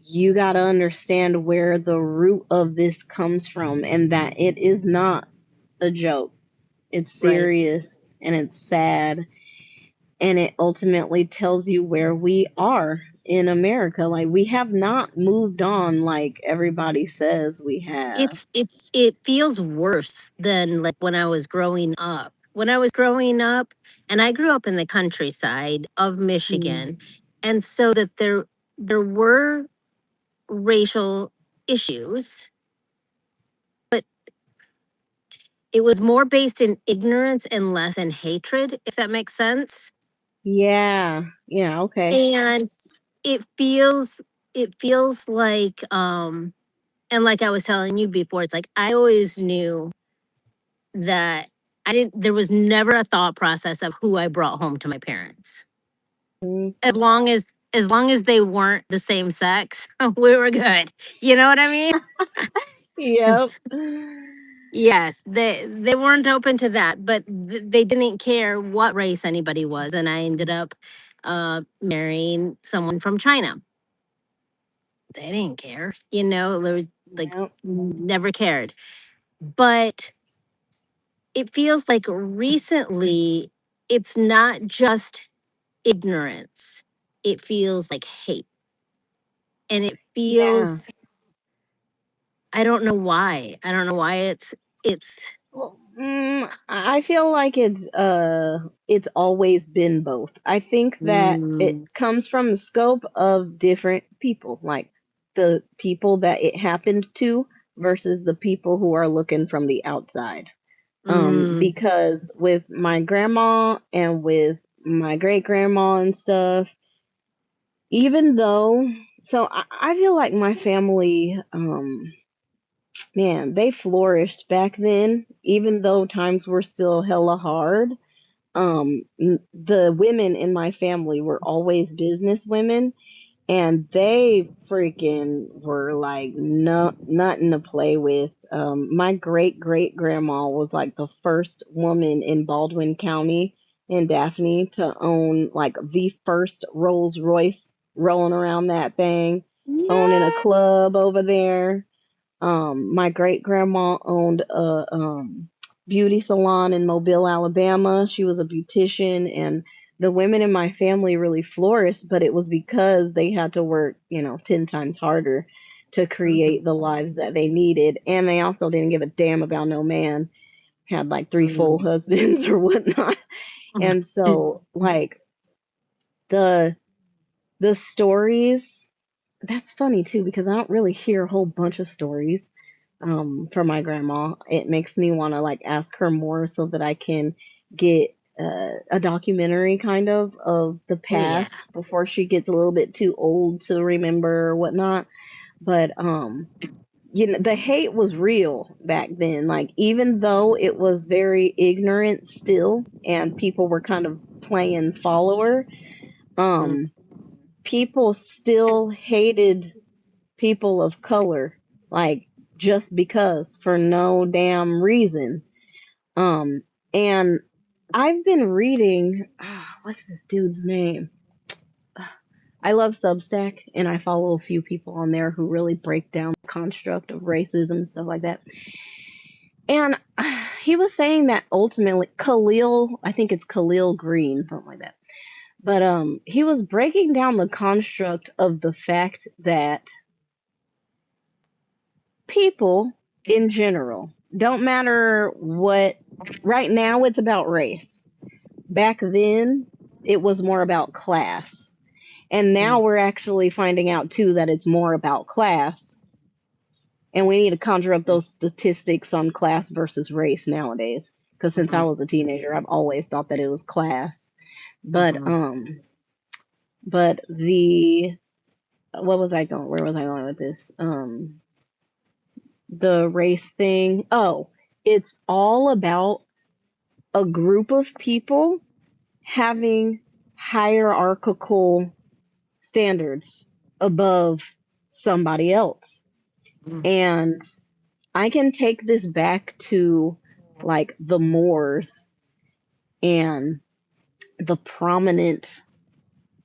[SPEAKER 1] you got to understand where the root of this comes from and that it is not a joke. It's
[SPEAKER 2] Right.
[SPEAKER 1] serious and it's sad, and it ultimately tells you where we are in America. Like, we have not moved on like everybody says we have.
[SPEAKER 2] It feels worse than like when I was growing up. When I was growing up, and I grew up in the countryside of
[SPEAKER 1] Mm.
[SPEAKER 2] Michigan, and so that there were racial issues, but it was more based in ignorance and less in hatred, if that makes sense.
[SPEAKER 1] Yeah, yeah, okay.
[SPEAKER 2] And it feels it feels like and like I was telling you before, it's like I always knew that I didn't there was never a thought process of who I brought home to my parents.
[SPEAKER 1] Mm.
[SPEAKER 2] As long as they weren't the same sex, we were good. You know what I mean?
[SPEAKER 1] Yep.
[SPEAKER 2] Yes, they weren't open to that, but they didn't care what race anybody was, and I ended up marrying someone from China. They didn't care, they were like
[SPEAKER 1] Yep.
[SPEAKER 2] never cared. But it feels like recently it's not just ignorance. It feels like hate. And it
[SPEAKER 1] Yeah.
[SPEAKER 2] feels I don't know why. I don't know why it's
[SPEAKER 1] Well, I feel like it's always been both. I think that it
[SPEAKER 2] mm,
[SPEAKER 1] comes from the scope of different people, like the people that it happened to versus the people who are looking from the outside.
[SPEAKER 2] mm,
[SPEAKER 1] Because with my grandma and with my great grandma and stuff, even though, so I feel like my family, man, they flourished back then, even though times were still hella hard. The women in my family were always business women, and they freaking were like nothing to play with. My great great grandma was like the first woman in Baldwin County in Daphne to own like the first Rolls Royce rolling around that thing, owning a
[SPEAKER 2] yeah.
[SPEAKER 1] club over there. My great grandma owned a beauty salon in Mobile, Alabama. She was a beautician, and the women in my family really flourished, but it was because they had to work, 10 times harder to create
[SPEAKER 2] Mhm,
[SPEAKER 1] the lives that they needed. And they also didn't give a damn about no man, had like three full
[SPEAKER 2] mm.
[SPEAKER 1] husbands or whatnot. And so, like, the the stories, that's funny too because I don't really hear a whole bunch of stories from my grandma. It makes me want to like ask her more so that I can get a documentary kind of the
[SPEAKER 2] Yeah.
[SPEAKER 1] past before she gets a little bit too old to remember or whatnot. But you know, the hate was real back then. Like even though it was very ignorant still, and people were kind of playing follower,
[SPEAKER 2] Mm,
[SPEAKER 1] um, people still hated people of color, like just because for no damn reason. Um, and I've been reading, what's this dude's name? I love Substack, and I follow a few people on there who really break down the construct of racism and stuff like that. And he was saying that ultimately, Khalil, I think it's Khalil Green, something like that. But he was breaking down the construct of the fact that people in general don't matter what. Right now, it's about race. Back then, it was more about class. And now
[SPEAKER 2] mm,
[SPEAKER 1] we're actually finding out too that it's more about class. And we need to conjure up those statistics on class versus race nowadays. Because since I
[SPEAKER 2] mhm,
[SPEAKER 1] was a teenager, I've always thought that it was class. But
[SPEAKER 2] mhm,
[SPEAKER 1] the what was I going? Where was I going with this? The race thing. Oh, it's all about a group of people having hierarchical standards above somebody else.
[SPEAKER 2] mm,
[SPEAKER 1] And I can take this back to like the Moors and the prominent,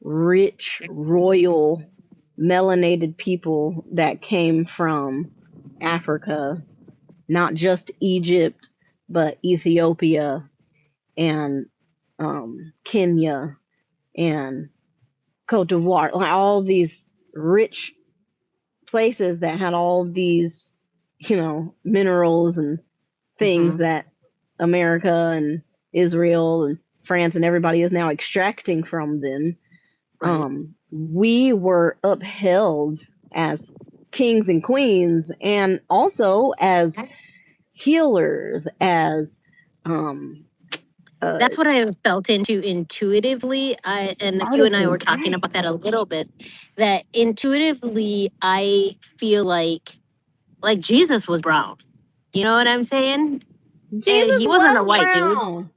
[SPEAKER 1] rich, royal, melanated people that came from Africa, not just Egypt, but Ethiopia and Kenya and Cote d'Ivoire, like all these rich places that had all these, you know, minerals and things
[SPEAKER 2] mhm.
[SPEAKER 1] that America and Israel and France and everybody is now extracting from them.
[SPEAKER 2] Right.
[SPEAKER 1] We were upheld as kings and queens and also as healers, as um, uh,
[SPEAKER 2] That's what I felt into intuitively. And you and I were
[SPEAKER 1] artisans,
[SPEAKER 2] talking
[SPEAKER 1] right?
[SPEAKER 2] about that a little bit. That intuitively, I feel like Jesus was brown. You know what I'm saying? And
[SPEAKER 1] Jesus
[SPEAKER 2] he wasn't a
[SPEAKER 1] was
[SPEAKER 2] white dude.
[SPEAKER 1] brown.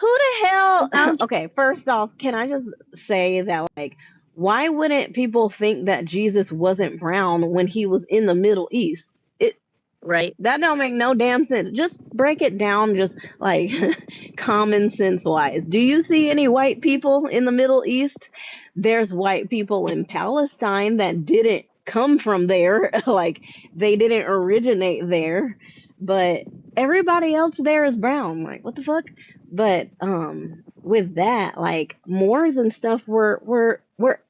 [SPEAKER 1] Who the hell?
[SPEAKER 2] You know?
[SPEAKER 1] Okay, first off, can I just say that, like, why wouldn't people think that Jesus wasn't brown when he was in the Middle East?
[SPEAKER 2] Right.
[SPEAKER 1] That don't make no damn sense. Just break it down, just like common sense wise. Do you see any white people in the Middle East? There's white people in Palestine that didn't come from there, like they didn't originate there, but everybody else there is brown. Like what the fuck? But with that, like Moors and stuff were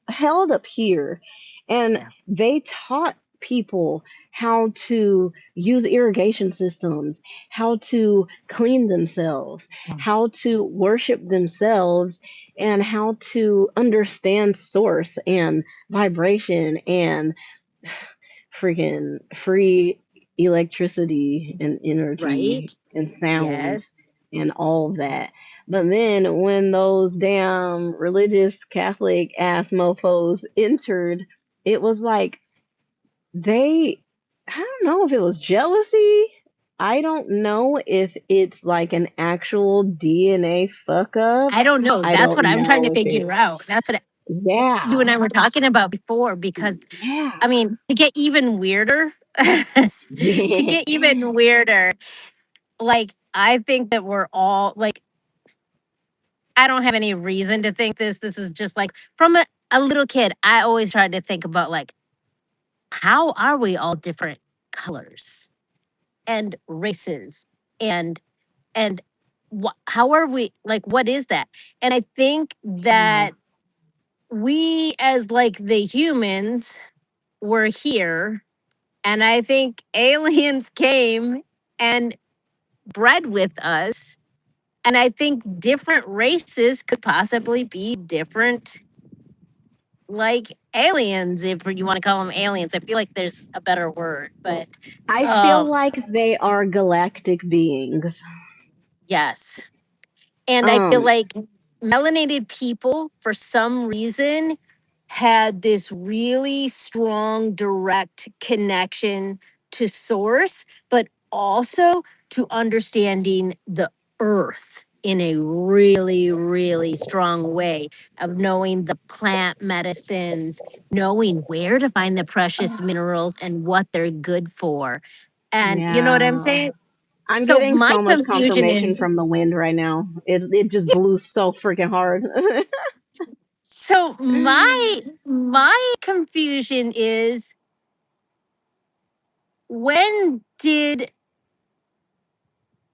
[SPEAKER 1] held up here, and
[SPEAKER 2] Yeah.
[SPEAKER 1] they taught people how to use irrigation systems, how to clean themselves,
[SPEAKER 2] Mm.
[SPEAKER 1] how to worship themselves, and how to understand source and vibration and freaking free electricity and energy
[SPEAKER 2] Right.
[SPEAKER 1] and sound
[SPEAKER 2] Yes.
[SPEAKER 1] and all of that. But then when those damn religious Catholic ass mofos entered, it was like they, I don't know if it was jealousy. I don't know if it's like an actual DNA fuck up.
[SPEAKER 2] I don't know.
[SPEAKER 1] I
[SPEAKER 2] That's what
[SPEAKER 1] don't
[SPEAKER 2] I'm trying to
[SPEAKER 1] know if
[SPEAKER 2] figure
[SPEAKER 1] it's,
[SPEAKER 2] out. That's what you
[SPEAKER 1] yeah,
[SPEAKER 2] and I were talking about before. Because
[SPEAKER 1] yeah.
[SPEAKER 2] I mean, to get even weirder, to get even weirder, like I think that we're all like, I don't have any reason to think this. This is just like from a little kid, I always tried to think about like, how are we all different colors and races and and how are we, like, what is that? And I think
[SPEAKER 1] Yeah.
[SPEAKER 2] that we as like the humans were here, and I think aliens came and bred with us. And I think different races could possibly be different, like aliens, if you want to call them aliens. I feel like there's a better word, but
[SPEAKER 1] I feel
[SPEAKER 2] um,
[SPEAKER 1] like they are galactic beings.
[SPEAKER 2] yes. And I feel
[SPEAKER 1] Um,
[SPEAKER 2] like melanated people, for some reason, had this really strong direct connection to source, but also to understanding the earth in a really, really strong way of knowing the plant medicines, knowing where to find the precious minerals and what they're good for. And you know what I'm
[SPEAKER 1] yeah.
[SPEAKER 2] saying?
[SPEAKER 1] I'm
[SPEAKER 2] So
[SPEAKER 1] getting
[SPEAKER 2] my
[SPEAKER 1] so much
[SPEAKER 2] confusion
[SPEAKER 1] confirmation
[SPEAKER 2] is
[SPEAKER 1] from the wind right now. It just blew so freaking hard.
[SPEAKER 2] so my confusion is when did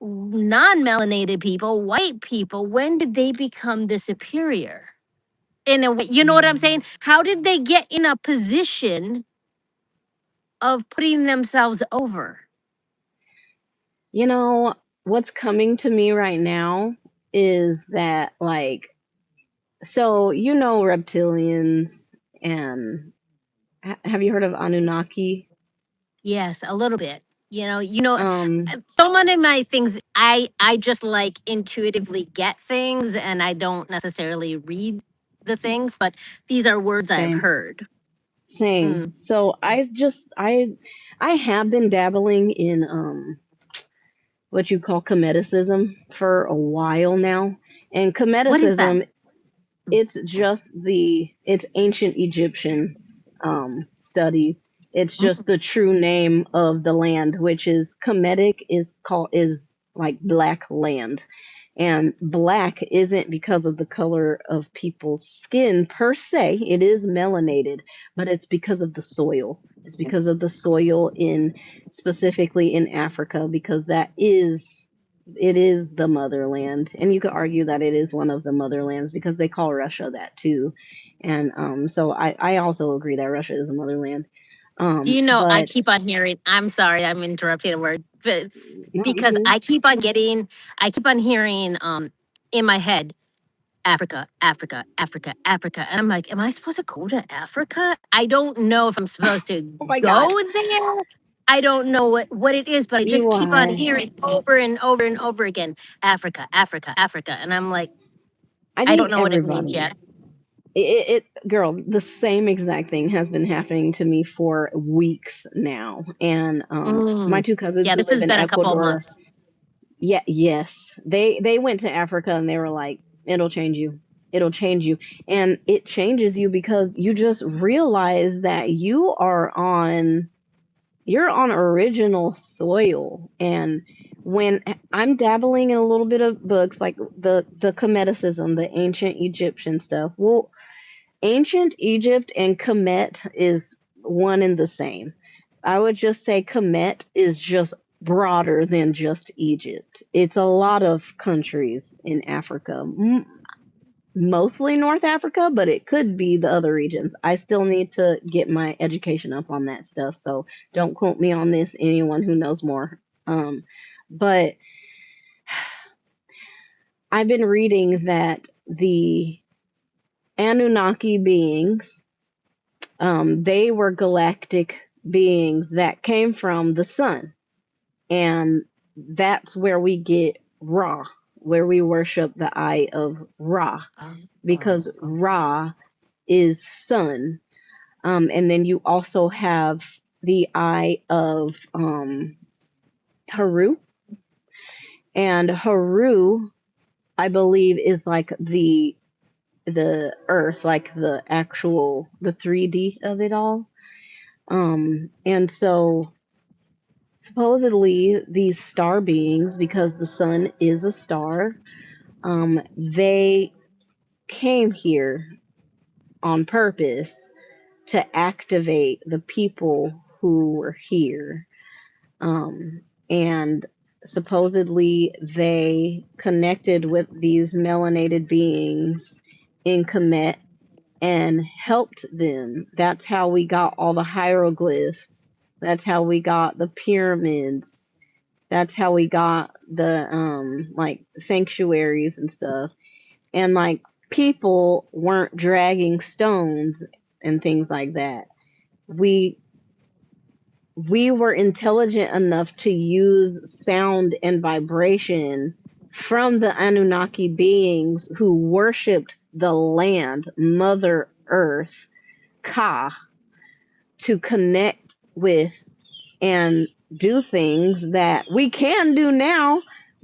[SPEAKER 2] non-melanated people, white people, when did they become the superior? In a way, you know what I'm saying? How did they get in a position of putting themselves over?
[SPEAKER 1] You know, what's coming to me right now is that, like, so you know, reptilians and have you heard of Anunnaki?
[SPEAKER 2] Yes, a little bit. You know,
[SPEAKER 1] Um,
[SPEAKER 2] so many of my things I just like intuitively get things and I don't necessarily read the things, but these are words I've
[SPEAKER 1] same,
[SPEAKER 2] heard.
[SPEAKER 1] same.
[SPEAKER 2] Mm.
[SPEAKER 1] So I have been dabbling in what you call Cometicism for a while now, and
[SPEAKER 2] What is that?
[SPEAKER 1] Cometicism, it's ancient Egyptian studies. It's just
[SPEAKER 2] Mm.
[SPEAKER 1] the true name of the land, which is Kemetic, is like black land. And black isn't because of the color of people's skin per se. It is melanated, but it's because of the soil. It's because of the soil in specifically in Africa, because it is the motherland. And you could argue that it is one of the motherlands because they call Russia that too. And so I also agree that Russia is a motherland.
[SPEAKER 2] Do you know, I
[SPEAKER 1] But
[SPEAKER 2] keep on hearing, I'm sorry, I'm interrupting a word, but it's
[SPEAKER 1] no, you
[SPEAKER 2] because
[SPEAKER 1] good.
[SPEAKER 2] I keep on hearing in my head, Africa, Africa, Africa, Africa. And I'm like, am I supposed to go to Africa? I don't know if I'm supposed to
[SPEAKER 1] Oh my God.
[SPEAKER 2] go there. I don't know what it is, but I
[SPEAKER 1] You
[SPEAKER 2] just keep on
[SPEAKER 1] are.
[SPEAKER 2] hearing over and over and over again, Africa, Africa, Africa. And I'm like,
[SPEAKER 1] I
[SPEAKER 2] I don't
[SPEAKER 1] think
[SPEAKER 2] know what it means
[SPEAKER 1] everybody.
[SPEAKER 2] yet.
[SPEAKER 1] Girl, the same exact thing has been happening to me for weeks now. And my
[SPEAKER 2] Mm.
[SPEAKER 1] two cousins
[SPEAKER 2] Yeah,
[SPEAKER 1] who
[SPEAKER 2] this
[SPEAKER 1] live
[SPEAKER 2] has
[SPEAKER 1] in
[SPEAKER 2] been a couple of
[SPEAKER 1] Ecuador,
[SPEAKER 2] months.
[SPEAKER 1] yeah, yes, they went to Africa and they were like, it'll change you. It'll change you. And it changes you because you just realize that you're on original soil. And when I'm dabbling in a little bit of books like the Cometicism, the ancient Egyptian stuff. Well, ancient Egypt and Kemet is one and the same. I would just say Kemet is just broader than just Egypt. It's a lot of countries in Africa, mostly North Africa, but it could be the other regions. I still need to get my education up on that stuff, so don't quote me on this, anyone who knows more. But I've been reading that the Anunnaki beings, they were galactic beings that came from the sun. And that's where we get Ra, where we worship the eye of Ra, because Ra is sun. And then you also have the eye of Haru. And Haru, I believe, is like the earth, like the 3D of it all. And so supposedly these star beings, because the sun is a star, they came here on purpose to activate the people who were here. And supposedly they connected with these melanated beings in Kemet and helped them. That's how we got all the hieroglyphs. That's how we got the pyramids. That's how we got the like sanctuaries and stuff. And like people weren't dragging stones and things like that. We we were intelligent enough to use sound and vibration from the Anunnaki beings who worshipped the land, Mother Earth, Ka, to connect with and do things that we can do now,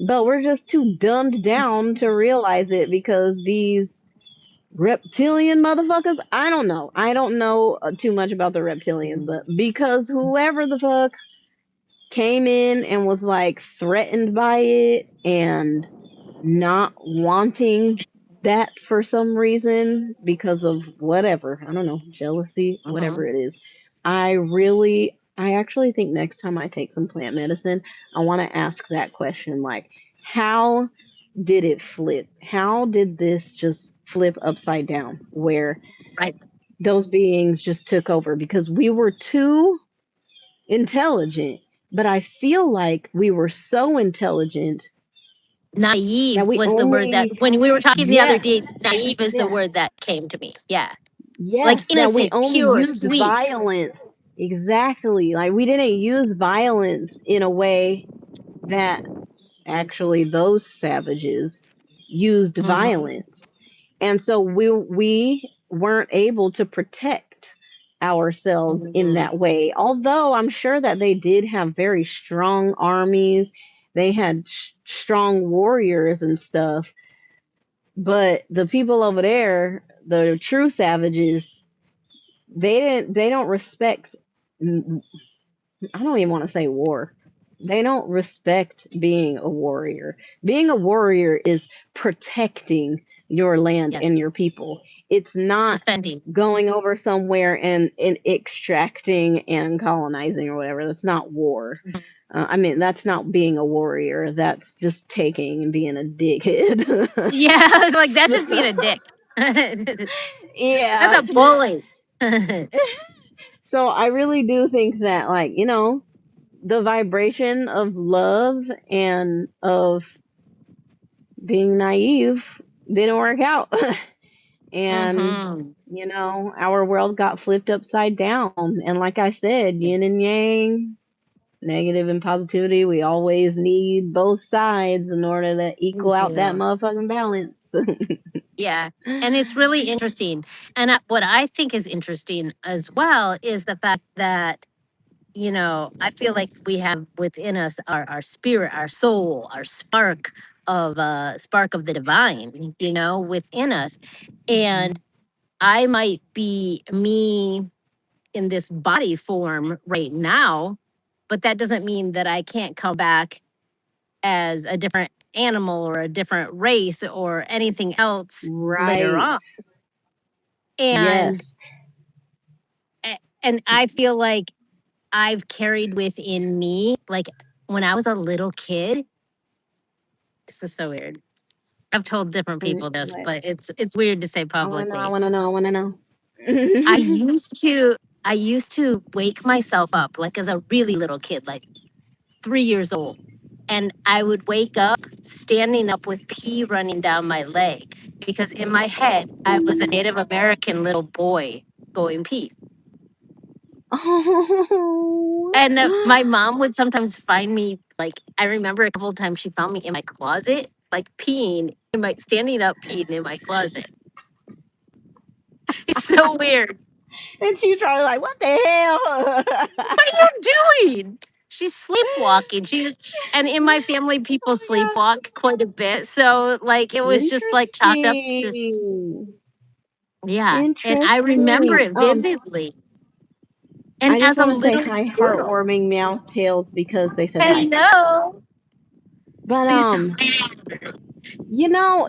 [SPEAKER 1] but we're just too dumbed down to realize it because these reptilian motherfuckers, I don't know too much about the reptilians, but because whoever the fuck came in and was like threatened by it and not wanting that for some reason because of whatever, I don't know, jealousy, whatever
[SPEAKER 2] Mhm.
[SPEAKER 1] it is. I actually think next time I take some plant medicine, I want to ask that question, like, how did it flip? How did this just flip upside down where
[SPEAKER 2] Right.
[SPEAKER 1] those beings just took over? Because we were too intelligent, but I feel like we were so intelligent that
[SPEAKER 2] Naive
[SPEAKER 1] we
[SPEAKER 2] was the word that
[SPEAKER 1] only,
[SPEAKER 2] when we were talking the other
[SPEAKER 1] yes,
[SPEAKER 2] day, naive is the
[SPEAKER 1] yes,
[SPEAKER 2] word that came to me. Yeah. Like
[SPEAKER 1] yes, that we
[SPEAKER 2] innocent,
[SPEAKER 1] only
[SPEAKER 2] pure,
[SPEAKER 1] used
[SPEAKER 2] sweet.
[SPEAKER 1] violence. Exactly. Like we didn't use violence in a way that actually those savages used
[SPEAKER 2] Hmm.
[SPEAKER 1] violence. And so we weren't able to protect ourselves in
[SPEAKER 2] Hmm.
[SPEAKER 1] that way. Although I'm sure that they did have very strong armies, they had strong warriors and stuff, but the people over there, the true savages, they don't respect, I don't even want to say war. They don't respect being a warrior. Being a warrior is protecting your land and
[SPEAKER 2] Yes.
[SPEAKER 1] your people. It's not
[SPEAKER 2] Defending.
[SPEAKER 1] going over somewhere and extracting and colonizing or whatever. That's not war.
[SPEAKER 2] Mhm.
[SPEAKER 1] I mean, that's not being a warrior. That's just taking and being a dickhead.
[SPEAKER 2] Yeah, I was like, that's
[SPEAKER 1] So,
[SPEAKER 2] just being a dick. That's
[SPEAKER 1] yeah.
[SPEAKER 2] a bully.
[SPEAKER 1] So I really do think that, like, the vibration of love and of being naive didn't work out. And,
[SPEAKER 2] Hmm.
[SPEAKER 1] our world got flipped upside down. And like I said, yin and yang, negative and positivity, we always need both sides in order to
[SPEAKER 2] We
[SPEAKER 1] equal out that
[SPEAKER 2] do.
[SPEAKER 1] motherfucking balance.
[SPEAKER 2] Yeah. And it's really interesting. And what I think is interesting as well is the fact that, I feel like we have within us our spirit, our soul, our spark of the divine, within us.
[SPEAKER 1] Mhm.
[SPEAKER 2] And I might be me in this body form right now, but that doesn't mean that I can't come back as a different animal or a different race or anything else later
[SPEAKER 1] Right.
[SPEAKER 2] on. And
[SPEAKER 1] Yes.
[SPEAKER 2] and I feel like I've carried within me, like when I was a little kid, this is so weird. I've told different people this,
[SPEAKER 1] What?
[SPEAKER 2] but it's weird to say
[SPEAKER 1] I want to know. I
[SPEAKER 2] publicly.
[SPEAKER 1] want to know. I want to know.
[SPEAKER 2] I used to I used to wake myself up like as a really little kid, like 3 years old. And I would wake up standing up with pee running down my leg because in my head I was a Native American little boy going pee.
[SPEAKER 1] Oh.
[SPEAKER 2] And my mom would sometimes find me, like, I remember a couple of times she found me in my closet, like peeing standing up peeing in my closet. It's so weird.
[SPEAKER 1] And she's probably like, what the hell?
[SPEAKER 2] What are you doing? She's sleepwalking. And in my family, people
[SPEAKER 1] Oh my
[SPEAKER 2] sleepwalk quite a bit. So, like, it
[SPEAKER 1] God.
[SPEAKER 2] was just like chalked up to this.
[SPEAKER 1] Interesting.
[SPEAKER 2] Yeah. And I remember
[SPEAKER 1] Interesting.
[SPEAKER 2] it vividly. And
[SPEAKER 1] I just
[SPEAKER 2] as a
[SPEAKER 1] want to say
[SPEAKER 2] little
[SPEAKER 1] hi,
[SPEAKER 2] girl,
[SPEAKER 1] heartwarming meow tails because they said hi.
[SPEAKER 2] hello.
[SPEAKER 1] But
[SPEAKER 2] Please don't.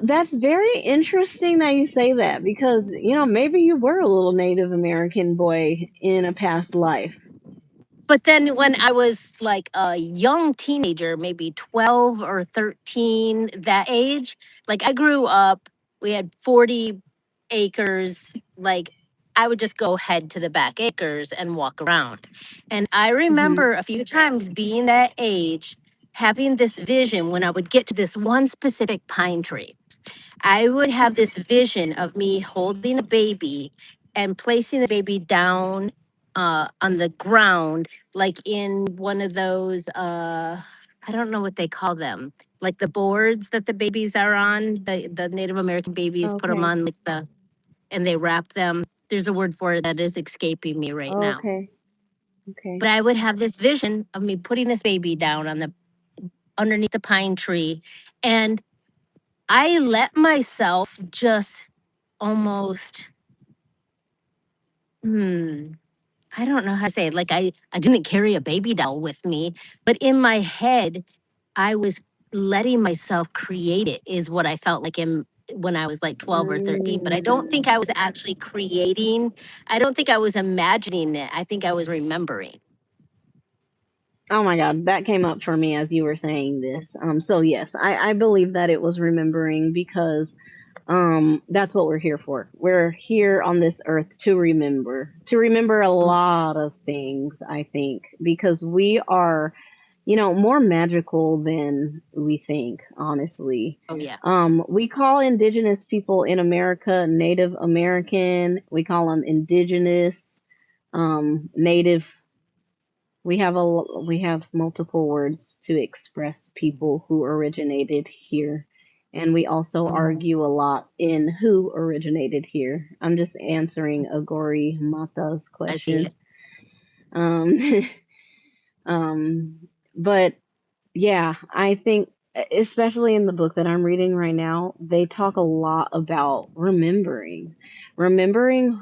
[SPEAKER 1] that's very interesting that you say that because maybe you were a little Native American boy in a past life.
[SPEAKER 2] But then when I was like a young teenager, maybe 12 or 13, that age, like I grew up, we had 40 acres. Like I would just go head to the back acres and walk around. And I
[SPEAKER 1] Hmm.
[SPEAKER 2] remember a few times being that age, having this vision when I would get to this one specific pine tree. I would have this vision of me holding a baby and placing the baby down on the ground, like in one of those. I don't know what they call them, like the boards that the babies are on. The Native American babies put them
[SPEAKER 1] Okay.
[SPEAKER 2] on like and they wrap them. There's a word for it that is escaping me right now.
[SPEAKER 1] Okay. Okay.
[SPEAKER 2] But I would have this vision of me putting this baby down on the underneath the pine tree, and I let myself just almost hmm I don't know how to say it. Like I didn't carry a baby doll with me, but in my head, I was letting myself create it is what I felt like in when I was like 12 or 13. But I don't think
[SPEAKER 1] Mm.
[SPEAKER 2] I was actually creating. I don't think I was imagining it. I think I was remembering.
[SPEAKER 1] Oh my God, that came up for me as you were saying this. So yes, I believe that it was remembering because that's what we're here for. We're here on this earth to remember a
[SPEAKER 2] Mm.
[SPEAKER 1] lot of things, I think, because we are, more magical than we think, honestly.
[SPEAKER 2] Oh yeah.
[SPEAKER 1] We call indigenous people in America Native American. We call them indigenous, native. We have multiple words to express people who originated here. And we also
[SPEAKER 2] Mhm.
[SPEAKER 1] argue a lot in who originated here. I'm just answering Agori Mata's
[SPEAKER 2] I see
[SPEAKER 1] question.
[SPEAKER 2] it.
[SPEAKER 1] Um, um, but yeah, I think, especially in the book that I'm reading right now, they talk a lot about remembering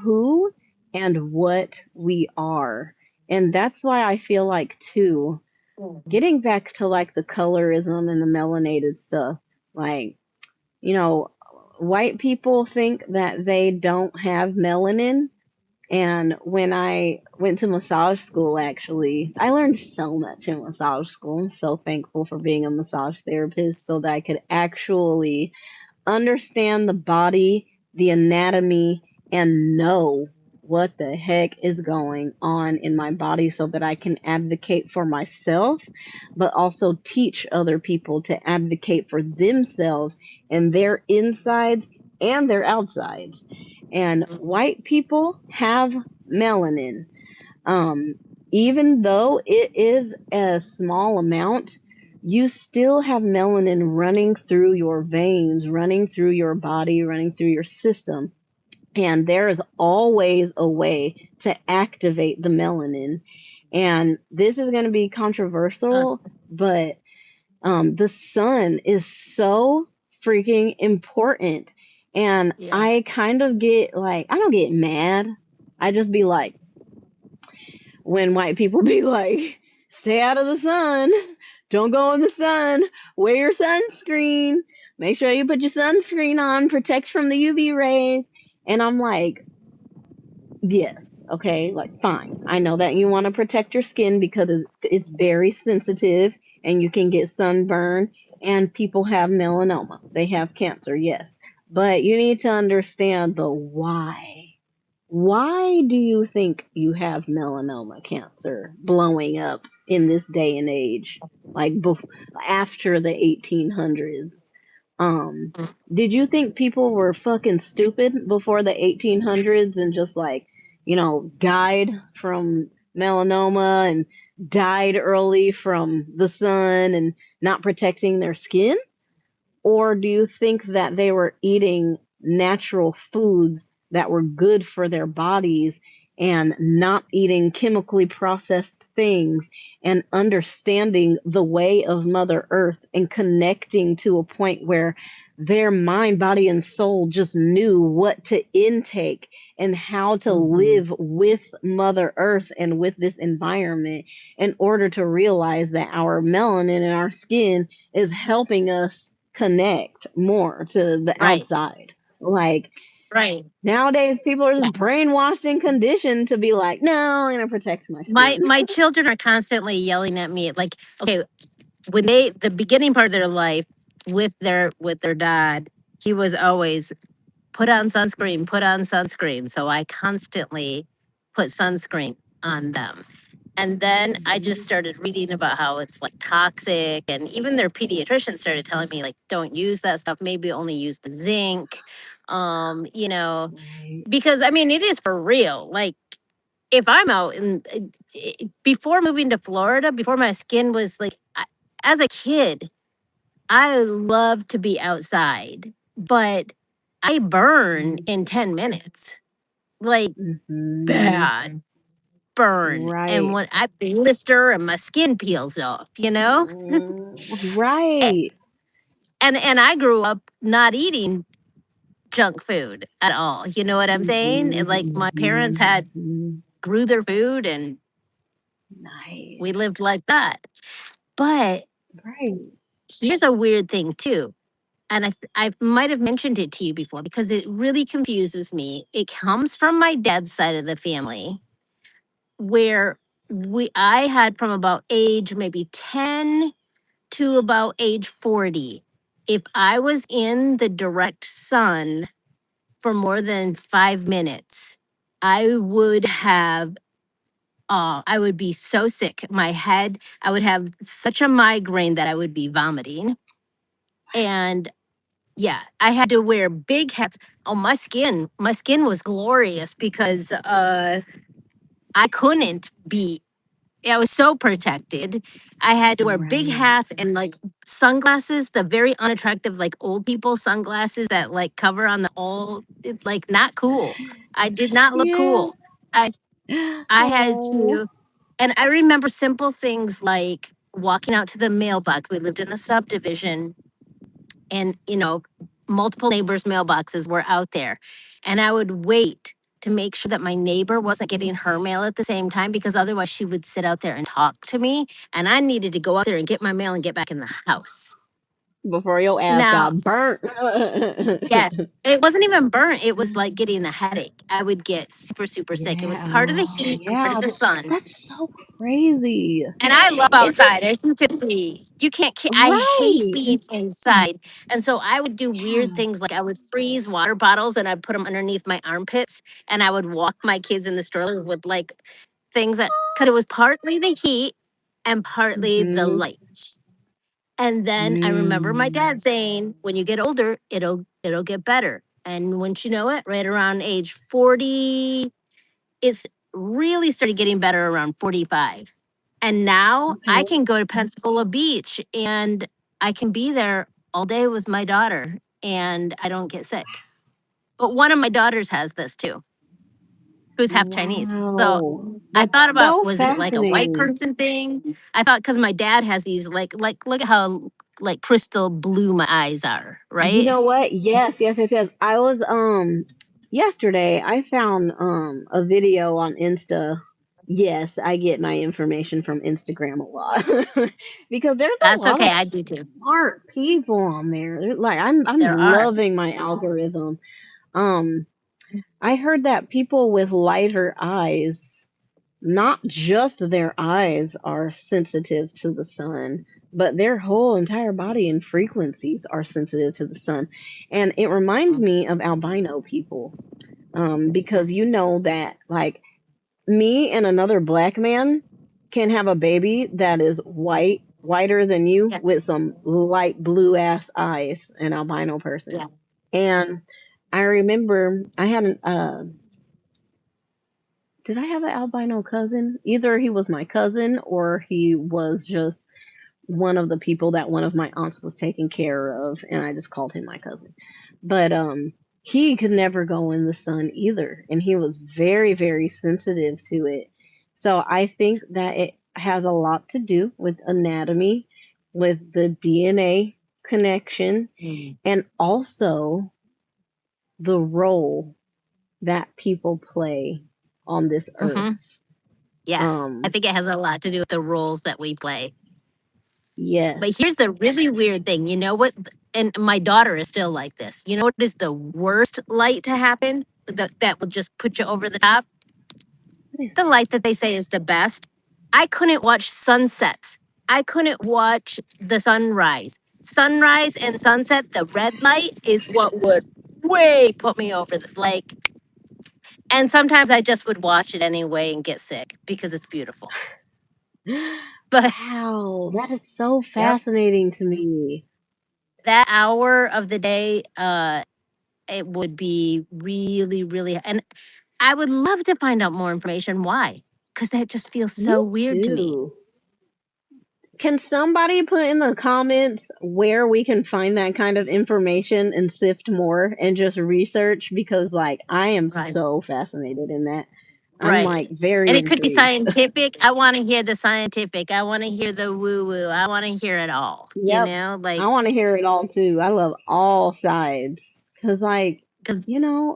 [SPEAKER 1] who and what we are. And that's why I feel like, too,
[SPEAKER 2] Mhm.
[SPEAKER 1] getting back to like the colorism and the melanated stuff, like, you know, white people think that they don't have melanin, and when I went to massage school, actually, I learned so much in massage school. I'm so thankful for being a massage therapist so that I could actually understand the body, the anatomy, and know what the heck is going on in my body so that I can advocate for myself, but also teach other people to advocate for themselves and their insides and their outsides. And
[SPEAKER 2] Mhm.
[SPEAKER 1] white people have melanin. Um, Even though it is a small amount, you still have melanin running through your veins, running through your body, running through your system. And there is always a way to activate the melanin. And this is going to be controversial, but the sun is so freaking important. And
[SPEAKER 2] Yeah.
[SPEAKER 1] I kind of get like, I don't get mad. I just be like, when white people be like, stay out of the sun, don't go in the sun, wear your sunscreen, make sure you put your sunscreen on, protect from the UV rays. And I'm like, yes, okay, like fine. I know that you want to protect your skin because it's very sensitive and you can get sunburn, and people have melanoma. They have cancer, yes. But you need to understand the why. Why do you think you have melanoma cancer blowing up in this day and age, like after the 1800s? Um,
[SPEAKER 2] Mm.
[SPEAKER 1] did you think people were fucking stupid before the 1800s and just like, died from melanoma and died early from the sun and not protecting their skin? Or do you think that they were eating natural foods that were good for their bodies and not eating chemically processed things and understanding the way of Mother Earth and connecting to a point where their mind, body, and soul just knew what to intake and how to
[SPEAKER 2] Mhm.
[SPEAKER 1] live with Mother Earth and with this environment in order to realize that our melanin in our skin is helping us connect more to the
[SPEAKER 2] Right.
[SPEAKER 1] outside. Like
[SPEAKER 2] Right.
[SPEAKER 1] nowadays, people are
[SPEAKER 2] Yeah.
[SPEAKER 1] just brainwashed and conditioned to be like, no, I'm gonna protect my
[SPEAKER 2] My
[SPEAKER 1] skin.
[SPEAKER 2] my children are constantly yelling at me like, okay, when they the beginning part of their life with their dad, he was always put on sunscreen. So I constantly put sunscreen on them. And then I just
[SPEAKER 1] Mhm.
[SPEAKER 2] started reading about how it's like toxic. And even their pediatrician started telling me, like, don't use that stuff. Maybe only use the zinc.
[SPEAKER 1] Right.
[SPEAKER 2] Because I mean, it is for real. Like, if I'm out and before moving to Florida, before my skin was like, as a kid, I love to be outside, but I burn in 10 minutes. Like
[SPEAKER 1] Mm-hmm.
[SPEAKER 2] bad burn. And
[SPEAKER 1] Right.
[SPEAKER 2] when I blister and my skin peels off, you know? A-
[SPEAKER 1] Right.
[SPEAKER 2] and I grew up not eating junk food at all. You know what I'm saying? And like my parents had
[SPEAKER 1] Mhm.
[SPEAKER 2] grew their food and we
[SPEAKER 1] Nice.
[SPEAKER 2] lived like that. But
[SPEAKER 1] Right.
[SPEAKER 2] here's a weird thing too. And I might have mentioned it to you before because it really confuses me. It comes from my dad's side of the family where I had from about age maybe 10 to about age 40. If I was in the direct sun for more than 5 minutes, I would have I would be so sick. My head, I would have such a migraine that I would be vomiting. And yeah, I had to wear big hats. Oh, my skin was glorious because I couldn't be, I was so protected. I had to wear big
[SPEAKER 1] Right.
[SPEAKER 2] hats and like sunglasses, the very unattractive, like old people sunglasses that like cover on the all, it's like not cool. I did not look
[SPEAKER 1] Yeah.
[SPEAKER 2] cool. I I had
[SPEAKER 1] Oh.
[SPEAKER 2] to, and I remember simple things like walking out to the mailbox. We lived in a subdivision and, multiple neighbors' mailboxes were out there. And I would wait to make sure that my neighbor wasn't getting her mail at the same time because otherwise she would sit out there and talk to me. And I needed to go out there and get my mail and get back in the house.
[SPEAKER 1] Before your ass
[SPEAKER 2] Now,
[SPEAKER 1] got burnt.
[SPEAKER 2] yes, it wasn't even burnt. It was like getting a headache. I would get super, super sick. It was
[SPEAKER 1] Yeah.
[SPEAKER 2] part of the
[SPEAKER 1] Oh,
[SPEAKER 2] heat and part of
[SPEAKER 1] yeah.
[SPEAKER 2] the sun.
[SPEAKER 1] That's so crazy.
[SPEAKER 2] And I love
[SPEAKER 1] It just
[SPEAKER 2] outside, as you can see. You can't. I hate
[SPEAKER 1] right.
[SPEAKER 2] being inside, and so I would do weird
[SPEAKER 1] Yeah.
[SPEAKER 2] things like I would freeze water bottles and I'd put them underneath my armpits, and I would walk my kids in the stroller with like things that because it was partly the heat and partly the
[SPEAKER 1] Mm-hmm.
[SPEAKER 2] light. And then I remember my
[SPEAKER 1] Mm.
[SPEAKER 2] dad saying, "When you get older, it'll get better." And once you know it, right around age 40, it's really started getting better around 45. And now I
[SPEAKER 1] Okay.
[SPEAKER 2] can go to Pensacola Beach and I can be there all day with my daughter and I don't get sick. But one of my daughters has this too, who's half Chinese. So
[SPEAKER 1] Wow.
[SPEAKER 2] I
[SPEAKER 1] That's
[SPEAKER 2] thought about,
[SPEAKER 1] so
[SPEAKER 2] was it like a white
[SPEAKER 1] fascinating.
[SPEAKER 2] person thing? I thought because my dad has these like look at how like crystal blue my eyes are,
[SPEAKER 1] You
[SPEAKER 2] right?
[SPEAKER 1] know what? Yes, yes, yes, yes. I was yesterday I found a video on Insta. Yes, I get my information from Instagram a lot because there's a
[SPEAKER 2] That's
[SPEAKER 1] lot
[SPEAKER 2] okay.
[SPEAKER 1] of
[SPEAKER 2] I do too.
[SPEAKER 1] smart people on there. Like I'm
[SPEAKER 2] There are.
[SPEAKER 1] loving my algorithm. Um I heard that people with lighter eyes, not just their eyes are sensitive to the sun, but their whole entire body and frequencies are sensitive to the sun. And it reminds me of albino people, because you know that, like, me and another black man can have a baby that is whiter than you,
[SPEAKER 2] Yeah.
[SPEAKER 1] with some light blue ass eyes, an albino person.
[SPEAKER 2] Yeah.
[SPEAKER 1] And I remember I had an, did I have an albino cousin? Either he was my cousin or he was just one of the people that one of my aunts was taking care of, and I just called him my cousin. But he could never go in the sun either, and he was very, very sensitive to it. So I think that it has a lot to do with anatomy, with the DNA connection, and also the role that people play on this earth.
[SPEAKER 2] Mm-hmm. Yes. I
[SPEAKER 1] Um,
[SPEAKER 2] think it has a lot to do with the roles that we play.
[SPEAKER 1] yes.
[SPEAKER 2] But here's the really weird thing. You know what? And my daughter is still like this. You know what is the worst light to happen that will just put you over the top? The light that they say is the best. I couldn't watch sunsets. I couldn't watch the sunrise. Sunrise and sunset, the red light is what would way put me over the like. And sometimes I just would watch it anyway and get sick because it's beautiful. But
[SPEAKER 1] Wow, that is so
[SPEAKER 2] yep,
[SPEAKER 1] fascinating to me.
[SPEAKER 2] that hour of the day, it would be really, really, and I would love to find out more information why, because that just feels
[SPEAKER 1] Me
[SPEAKER 2] so weird to me.
[SPEAKER 1] too. Can somebody put in the comments where we can find that kind of information and sift more and just research? Because, like, I am
[SPEAKER 2] Right.
[SPEAKER 1] so fascinated in that. I'm, like,
[SPEAKER 2] Right.
[SPEAKER 1] very
[SPEAKER 2] And it could be
[SPEAKER 1] intrigued.
[SPEAKER 2] scientific. I want to hear the scientific. I want to hear the woo woo. I want to hear it all.
[SPEAKER 1] Yep. I
[SPEAKER 2] Like,
[SPEAKER 1] want to hear it all too. I love all sides. Because, like,
[SPEAKER 2] because,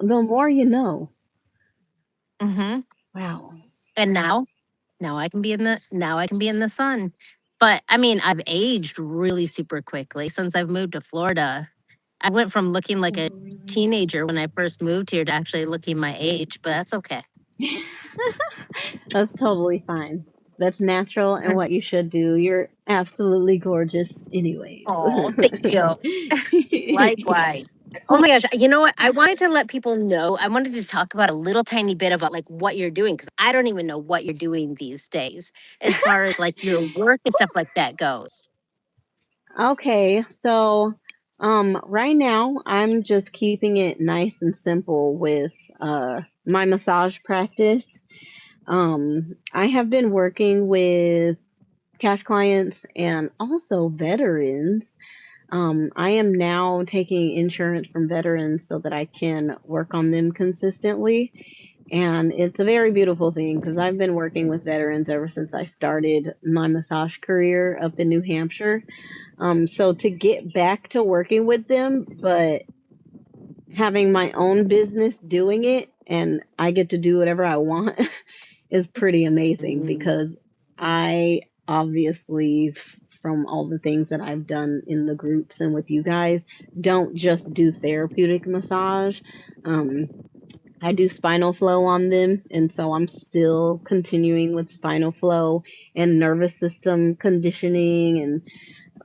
[SPEAKER 1] the more you know.
[SPEAKER 2] hmm
[SPEAKER 1] Wow.
[SPEAKER 2] and now I can be in the sun. But I mean, I've aged really super quickly since I've moved to Florida. I went from looking like a teenager when I first moved here to actually looking my age, but that's okay.
[SPEAKER 1] That's totally fine. That's natural and what you should do. You're absolutely gorgeous, anyways.
[SPEAKER 2] Oh, thank you. Likewise. Oh my gosh. You know what? I wanted to let people know. I wanted to talk about a little tiny bit about like what you're doing because I don't even know what you're doing these days as far as like your work and stuff like that goes.
[SPEAKER 1] Okay, so right now I'm just keeping it nice and simple with my massage practice. I have been working with cash clients and also veterans. I am now taking insurance from veterans so that I can work on them consistently. And it's a very beautiful thing because I've been working with veterans ever since I started my massage career up in New Hampshire. So to get back to working with them, but having my own business doing it and I get to do whatever I want is pretty amazing
[SPEAKER 2] Mm,
[SPEAKER 1] because I obviously, from all the things that I've done in the groups and with you guys, don't just do therapeutic massage. Um, I do spinal flow on them, and so I'm still continuing with spinal flow and nervous system conditioning and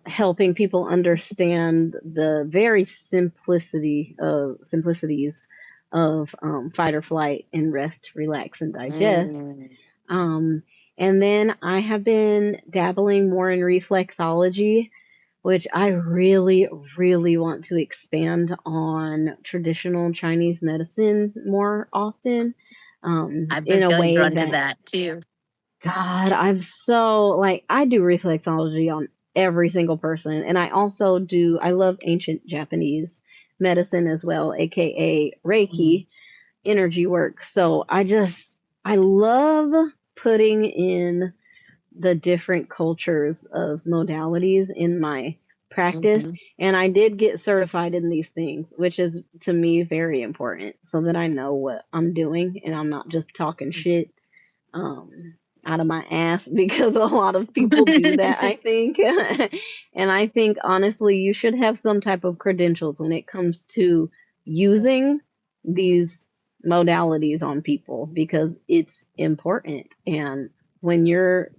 [SPEAKER 1] helping people understand the very simplicities of fight or flight and rest, relax, and digest.
[SPEAKER 2] mm,
[SPEAKER 1] Um, and then I have been dabbling more in reflexology, which I really, really want to expand on traditional Chinese medicine more often,
[SPEAKER 2] I've been
[SPEAKER 1] in a
[SPEAKER 2] feeling
[SPEAKER 1] way
[SPEAKER 2] drawn to
[SPEAKER 1] that
[SPEAKER 2] that too.
[SPEAKER 1] God, I'm so like I do reflexology on every single person, and I love ancient Japanese medicine as well, aka
[SPEAKER 2] Mm,
[SPEAKER 1] Reiki energy work. So I love putting in the different cultures of modalities in my practice,
[SPEAKER 2] mhm.
[SPEAKER 1] and I did get certified in these things, which is to me very important so that I know what I'm doing and I'm not just talking shit um, out of my ass because a lot of people do that, I think. And I think honestly, you should have some type of credentials when it comes to using these modalities on people because it's important. And when you're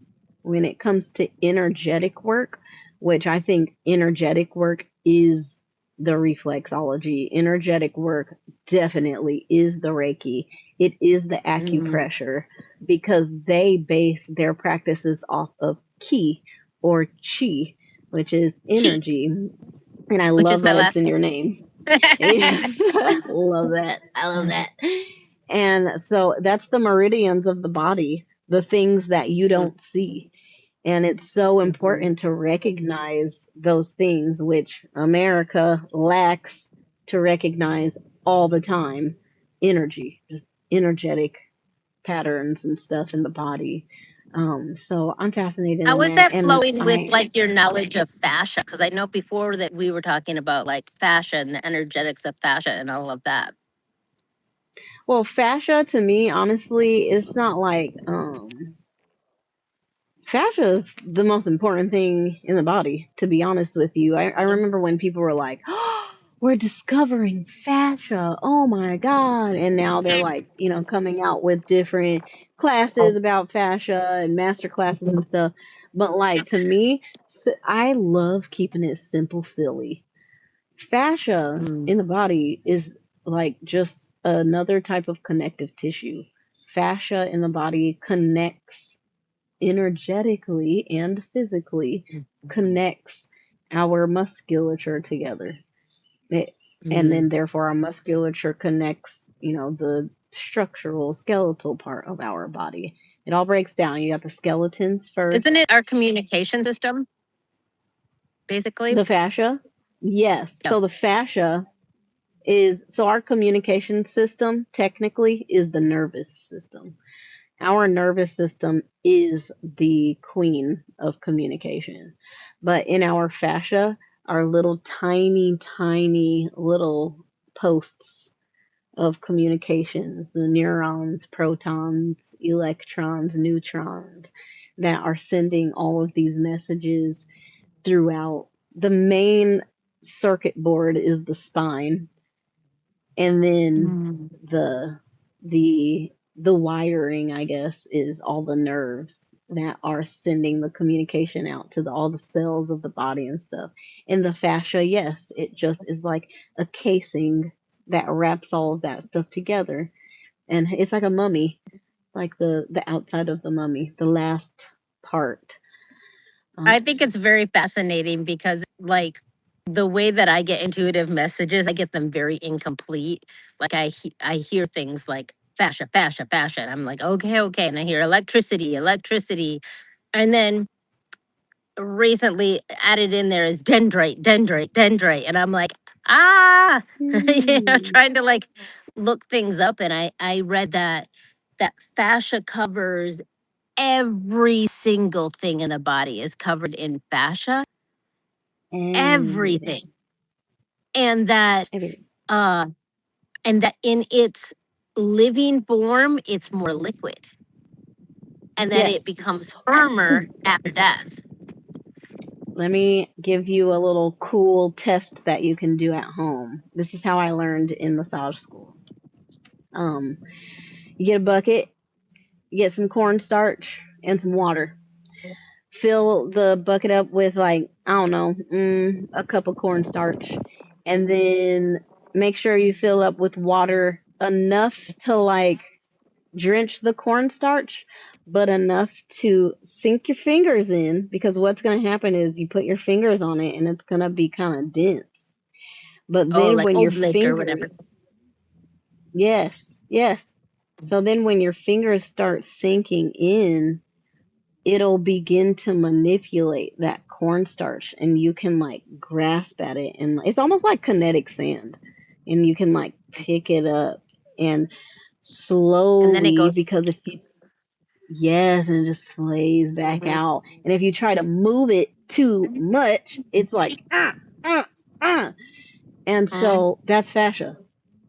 [SPEAKER 1] when it comes to energetic work, which I think energetic work is the reflexology, energetic work definitely is the Reiki, it is the
[SPEAKER 2] Mm,
[SPEAKER 1] acupressure because they base their practices off of ki or chi, which is
[SPEAKER 2] Chi,
[SPEAKER 1] energy. And I
[SPEAKER 2] which is
[SPEAKER 1] love
[SPEAKER 2] my
[SPEAKER 1] that it's
[SPEAKER 2] last
[SPEAKER 1] in
[SPEAKER 2] name.
[SPEAKER 1] your name. Yes, love that. I love that. And so that's the meridians of the body, the things that you
[SPEAKER 2] Mhm,
[SPEAKER 1] don't see. And it's so
[SPEAKER 2] mhm,
[SPEAKER 1] important to recognize those things which America lacks to recognize all the time. Energy, just energetic patterns and stuff in the body. So I'm fascinated
[SPEAKER 2] How
[SPEAKER 1] in
[SPEAKER 2] is
[SPEAKER 1] that.
[SPEAKER 2] that flowing with like your knowledge of fascia? Because I know before that we were talking about like fascia and the energetics of fascia and all of that.
[SPEAKER 1] Well, fascia to me, honestly, it's not like fascia is the most important thing in the body, to be honest with you. I remember when people were like, oh, we're discovering fascia. Oh my God. And now they're like, coming out with different classes about fascia and master classes and stuff. But like to me, I love keeping it simple, silly. Fascia
[SPEAKER 2] Mm,
[SPEAKER 1] in the body is like just another type of connective tissue. Fascia in the body connects energetically and physically,
[SPEAKER 2] mhm,
[SPEAKER 1] connects our musculature together. It, and then
[SPEAKER 2] mm,
[SPEAKER 1] therefore our musculature connects, the structural skeletal part of our body. It all breaks down. You got the skeletons first.
[SPEAKER 2] Isn't it our communication system, basically?
[SPEAKER 1] The fascia. Yes.
[SPEAKER 2] Yep.
[SPEAKER 1] So the fascia is, so our communication system technically is the nervous system. Our nervous system is the queen of communication. But in our fascia are little tiny little posts of communications, the neurons, protons, electrons, neutrons that are sending all of these messages throughout. The main circuit board is the spine, and then
[SPEAKER 2] Mm.
[SPEAKER 1] the wiring, I guess, is all the nerves that are sending the communication out to all the cells of the body and stuff. And the fascia, yes, it just is like a casing that wraps all of that stuff together, and it's like a mummy, like the outside of the mummy, the last part.
[SPEAKER 2] I
[SPEAKER 1] Um,
[SPEAKER 2] think it's very fascinating because, like, the way that I get intuitive messages, I get them very incomplete. Like, I hear things like fascia, fascia, fascia. And I'm like, okay, okay. And I hear electricity, electricity. And then recently added in there is dendrite, dendrite, dendrite. And I'm like, ah,
[SPEAKER 1] hmm,
[SPEAKER 2] trying to like look things up. And I read that fascia covers every single thing in the body is covered in fascia,
[SPEAKER 1] everything,
[SPEAKER 2] everything. And that
[SPEAKER 1] everything.
[SPEAKER 2] uh and that in its living form it's more liquid and that it
[SPEAKER 1] Yes.
[SPEAKER 2] becomes firmer after death.
[SPEAKER 1] Let me give you a little cool test that you can do at home. This is how I learned in massage school. Um, you get a bucket, you get some cornstarch and some water. Fill the bucket up with, like, I don't know, a cup of cornstarch, and then make sure you fill up with water enough to like drench the cornstarch, but enough to sink your fingers in, because what's going to happen is you put your fingers on it and it's going to be kind of dense. But
[SPEAKER 2] Oh,
[SPEAKER 1] then
[SPEAKER 2] like
[SPEAKER 1] when your
[SPEAKER 2] old lake or whatever.
[SPEAKER 1] fingers, yes, yes. So then when your fingers start sinking in, it'll begin to manipulate that cornstarch and you can like grasp at it, and it's almost like kinetic sand, and you can like pick it up and
[SPEAKER 2] And then it
[SPEAKER 1] slowly,
[SPEAKER 2] goes,
[SPEAKER 1] because if you, yes, and it just slays back
[SPEAKER 2] mhm.
[SPEAKER 1] out. And if you try to move it too much, it's like ah, ah. And
[SPEAKER 2] Mhm.
[SPEAKER 1] so that's fascia.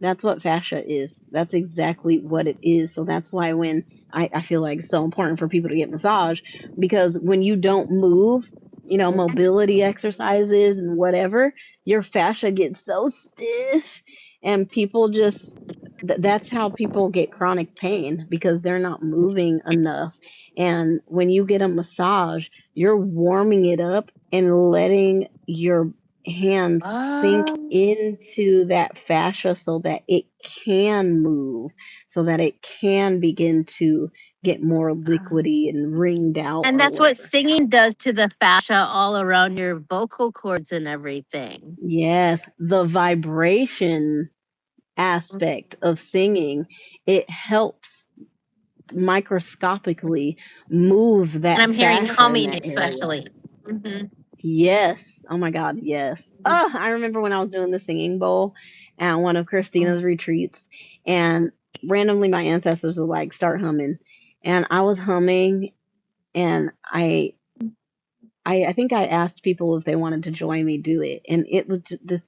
[SPEAKER 1] That's what fascia is. That's exactly what it is. So that's why when I feel like it's so important for people to get massage, because when you don't move, mobility exercises and whatever, your fascia gets so stiff, and people just, that's how people get chronic pain, because they're not moving enough. And when you get a massage, you're warming it up and letting your hands sink
[SPEAKER 2] Oh.
[SPEAKER 1] into that fascia so that it can move, so that it can begin to get more liquidy and ringed out
[SPEAKER 2] And
[SPEAKER 1] or
[SPEAKER 2] that's what
[SPEAKER 1] whatever.
[SPEAKER 2] singing does to the fascia all around your vocal cords and everything.
[SPEAKER 1] Yes, the vibration aspect of singing, it helps microscopically move
[SPEAKER 2] And
[SPEAKER 1] that
[SPEAKER 2] I'm hearing
[SPEAKER 1] fascia in
[SPEAKER 2] humming
[SPEAKER 1] that area.
[SPEAKER 2] especially. Hmm.
[SPEAKER 1] Yes. Oh my God, yes. Oh, I remember when I was doing the singing bowl at one of Christina's retreats, and randomly my ancestors would like start humming, and I was humming, and I think I asked people if they wanted to join me do it, and it was just this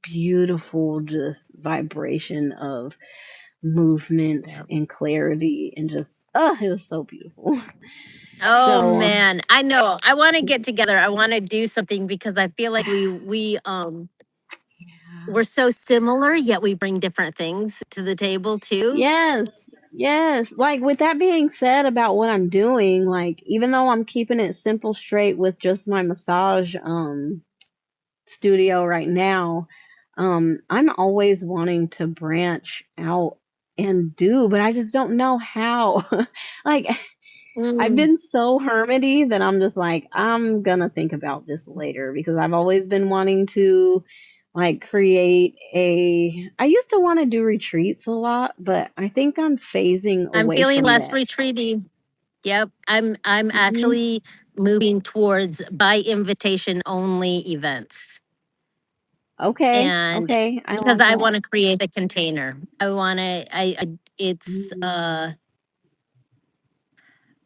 [SPEAKER 1] beautiful just vibration of movement
[SPEAKER 2] Yeah.
[SPEAKER 1] and clarity, and just, oh, it was so beautiful.
[SPEAKER 2] Oh
[SPEAKER 1] So
[SPEAKER 2] man, I know. I want to get together. I want to do something because I feel like we're so similar, yet we bring different things to the table too.
[SPEAKER 1] yes, yes. Like, with that being said about what I'm doing, like, even though I'm keeping it simple straight with just my massage studio right now, I'm always wanting to branch out and do, but I just don't know how. Like, I've
[SPEAKER 2] Mm,
[SPEAKER 1] been so hermity that I'm just like, I'm gonna think about this later, because I've always been wanting to like create a, I used to want to do retreats a lot, but I think I'm phasing
[SPEAKER 2] I'm
[SPEAKER 1] away
[SPEAKER 2] feeling
[SPEAKER 1] from
[SPEAKER 2] less
[SPEAKER 1] that.
[SPEAKER 2] retreaty. Yep. I'm
[SPEAKER 1] Hmm.
[SPEAKER 2] actually moving towards by invitation only events.
[SPEAKER 1] Okay,
[SPEAKER 2] And
[SPEAKER 1] okay, I
[SPEAKER 2] because
[SPEAKER 1] like
[SPEAKER 2] I
[SPEAKER 1] that.
[SPEAKER 2] want to create a container. I want to I it's
[SPEAKER 1] Mm.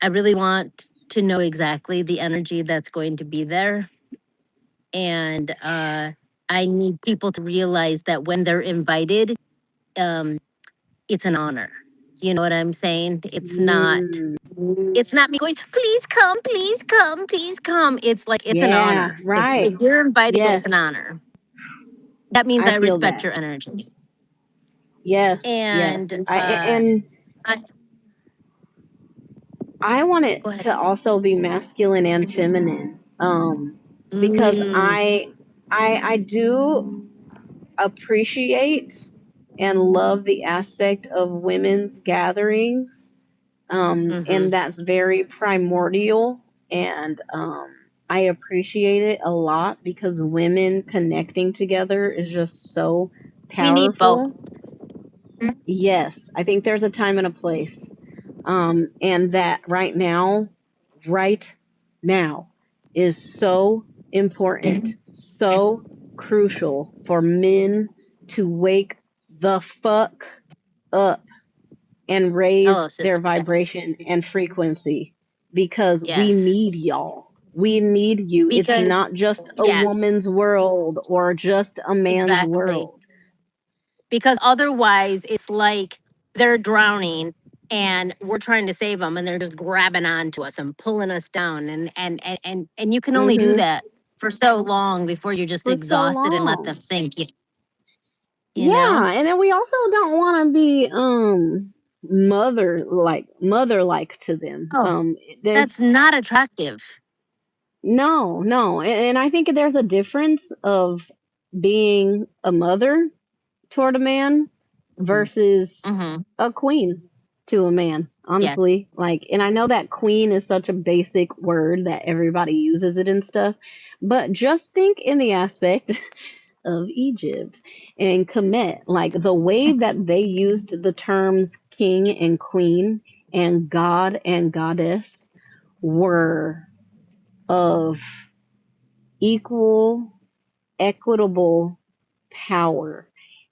[SPEAKER 2] I really want to know exactly the energy that's going to be there. And I need people to realize that when they're invited, um it's an honor. You know what I'm saying?
[SPEAKER 1] Mm.
[SPEAKER 2] It's not me going, please come, please come, please come. It's like it's an
[SPEAKER 1] Yeah,
[SPEAKER 2] honor.
[SPEAKER 1] right.
[SPEAKER 2] If you're invited,
[SPEAKER 1] Yes,
[SPEAKER 2] it's an honor. That means
[SPEAKER 1] I
[SPEAKER 2] I
[SPEAKER 1] feel
[SPEAKER 2] respect
[SPEAKER 1] that.
[SPEAKER 2] your energy.
[SPEAKER 1] Yes, yes.
[SPEAKER 2] And
[SPEAKER 1] And
[SPEAKER 2] I
[SPEAKER 1] I want it
[SPEAKER 2] go ahead.
[SPEAKER 1] to also be masculine and feminine. Because
[SPEAKER 2] Mm,
[SPEAKER 1] I do appreciate and love the aspect of women's gatherings.
[SPEAKER 2] mm-hmm.
[SPEAKER 1] And that's very primordial, and I appreciate it a lot because women connecting together is just so
[SPEAKER 2] We need both.
[SPEAKER 1] powerful. Yes, I think there's a time and a place. And that right now is so important, so crucial for men to wake the fuck up and raise
[SPEAKER 2] Hello,
[SPEAKER 1] their
[SPEAKER 2] sister. Yes.
[SPEAKER 1] vibration and frequency because we
[SPEAKER 2] Yes.
[SPEAKER 1] need y'all. We need you. It's
[SPEAKER 2] Because
[SPEAKER 1] not just a
[SPEAKER 2] yes,
[SPEAKER 1] woman's world or just a man's
[SPEAKER 2] exactly.
[SPEAKER 1] world.
[SPEAKER 2] Because otherwise it's like they're drowning and we're trying to save them and they're just grabbing onto us and pulling us down and you can only do
[SPEAKER 1] Hmm.
[SPEAKER 2] that for so long before you're just
[SPEAKER 1] For so
[SPEAKER 2] exhausted and let them
[SPEAKER 1] long.
[SPEAKER 2] sink you know?
[SPEAKER 1] Yeah, and then we also don't want to be mother like to them.
[SPEAKER 2] Oh,
[SPEAKER 1] There's
[SPEAKER 2] that's not attractive.
[SPEAKER 1] no, no. And I think there's a difference of being a mother toward a man versus
[SPEAKER 2] Mm-hmm.
[SPEAKER 1] a queen to a man,
[SPEAKER 2] Yes.
[SPEAKER 1] honestly. Like, and I know that queen is such a basic word that everybody uses it and stuff, but just think in the aspect of Egypt and Kemet, like the way that they used the terms king and queen and god and goddess were of equal, equitable power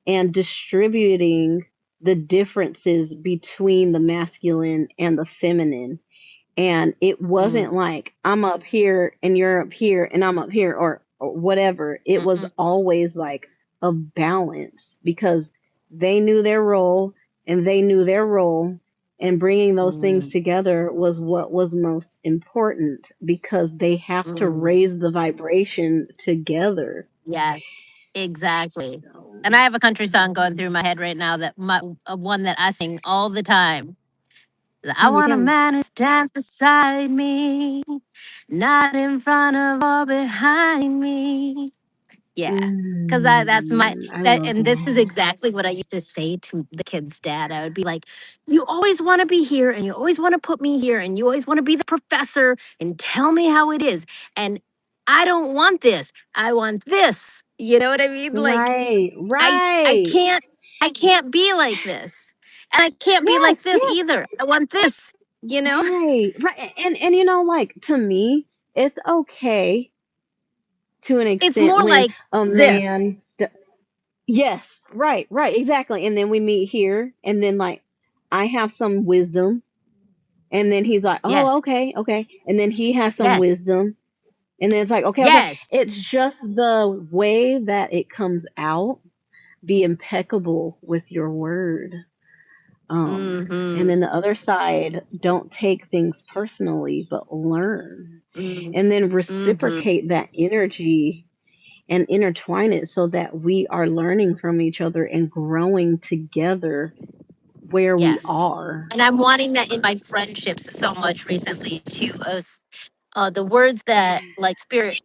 [SPEAKER 1] and distributing the differences between the masculine and the feminine. And it
[SPEAKER 2] Mm,
[SPEAKER 1] wasn't like I'm up here and you're up here and I'm up here or whatever. It was
[SPEAKER 2] mm,
[SPEAKER 1] always like a balance because they knew their role and they knew their role. And bringing those things
[SPEAKER 2] mm,
[SPEAKER 1] together was what was most important because they have to
[SPEAKER 2] mm.
[SPEAKER 1] raise the vibration together.
[SPEAKER 2] Yes, exactly.
[SPEAKER 1] So,
[SPEAKER 2] And I have a country song going through my head right now that one that I sing all the time. I
[SPEAKER 1] tell me,
[SPEAKER 2] want a
[SPEAKER 1] tell me.
[SPEAKER 2] man who stands beside me, not in front of or behind me. Yeah. Cause that's my
[SPEAKER 1] I
[SPEAKER 2] that
[SPEAKER 1] love
[SPEAKER 2] and this is
[SPEAKER 1] that.
[SPEAKER 2] exactly what I used to say to the kid's dad. I would be like, you always want to be here and you always want to put me here and you always want to be the professor and tell me how it is. And I don't want this. I want this. You know what I mean? Like
[SPEAKER 1] Right,
[SPEAKER 2] I
[SPEAKER 1] right.
[SPEAKER 2] can't be like this. And I can't be
[SPEAKER 1] Yes,
[SPEAKER 2] like this
[SPEAKER 1] yes.
[SPEAKER 2] either. I want this, you know?
[SPEAKER 1] Right, right. And you know, like to me, it's okay to an
[SPEAKER 2] It's
[SPEAKER 1] extent
[SPEAKER 2] more
[SPEAKER 1] when
[SPEAKER 2] like
[SPEAKER 1] a
[SPEAKER 2] this.
[SPEAKER 1] man yes, right, right, exactly. And then we meet here and then like I have some wisdom and then he's like, "Oh,
[SPEAKER 2] Yes.
[SPEAKER 1] okay, okay." And then he has some
[SPEAKER 2] Yes.
[SPEAKER 1] wisdom and then it's like, "Okay, okay."
[SPEAKER 2] Yes.
[SPEAKER 1] It's just the way that it comes out. Be impeccable with your word. And
[SPEAKER 2] Mm-hmm.
[SPEAKER 1] then the other side, don't take things personally, but learn.
[SPEAKER 2] Mm-hmm.
[SPEAKER 1] And then
[SPEAKER 2] Mm-hmm.
[SPEAKER 1] reciprocate that energy and intertwine it so that we are learning from each other and growing together where we
[SPEAKER 2] Yes.
[SPEAKER 1] are.
[SPEAKER 2] And I'm wanting that in my friendships so much recently too. The words that like spirit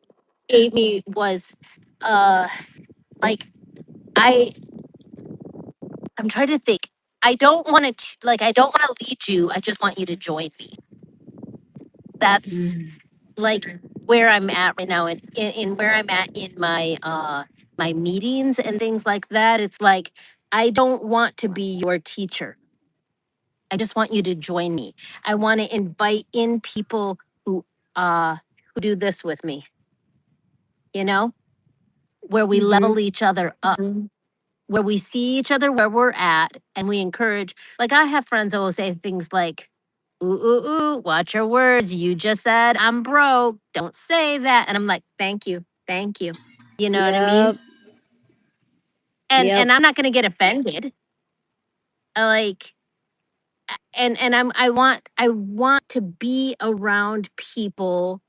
[SPEAKER 2] gave me was uh like I I'm trying to think. I don't want to like I don't want to lead you. I just want you to join me. That's
[SPEAKER 1] Mm,
[SPEAKER 2] like where I'm at right now in where I'm at in my meetings and things like that. It's like I don't want to be your teacher. I just want you to join me. I want to invite in people who do this with me, you know, where we
[SPEAKER 1] Mm-hmm.
[SPEAKER 2] level each other up, where we see each other where we're at and we encourage. Like I have friends that will say things like, ooh, ooh, ooh, watch your words. You just said I'm broke. Don't say that. And I'm like, thank you. Thank you. You know what I mean?
[SPEAKER 1] Yep.
[SPEAKER 2] And
[SPEAKER 1] Yep.
[SPEAKER 2] I'm not gonna get offended. Like and I want to be around people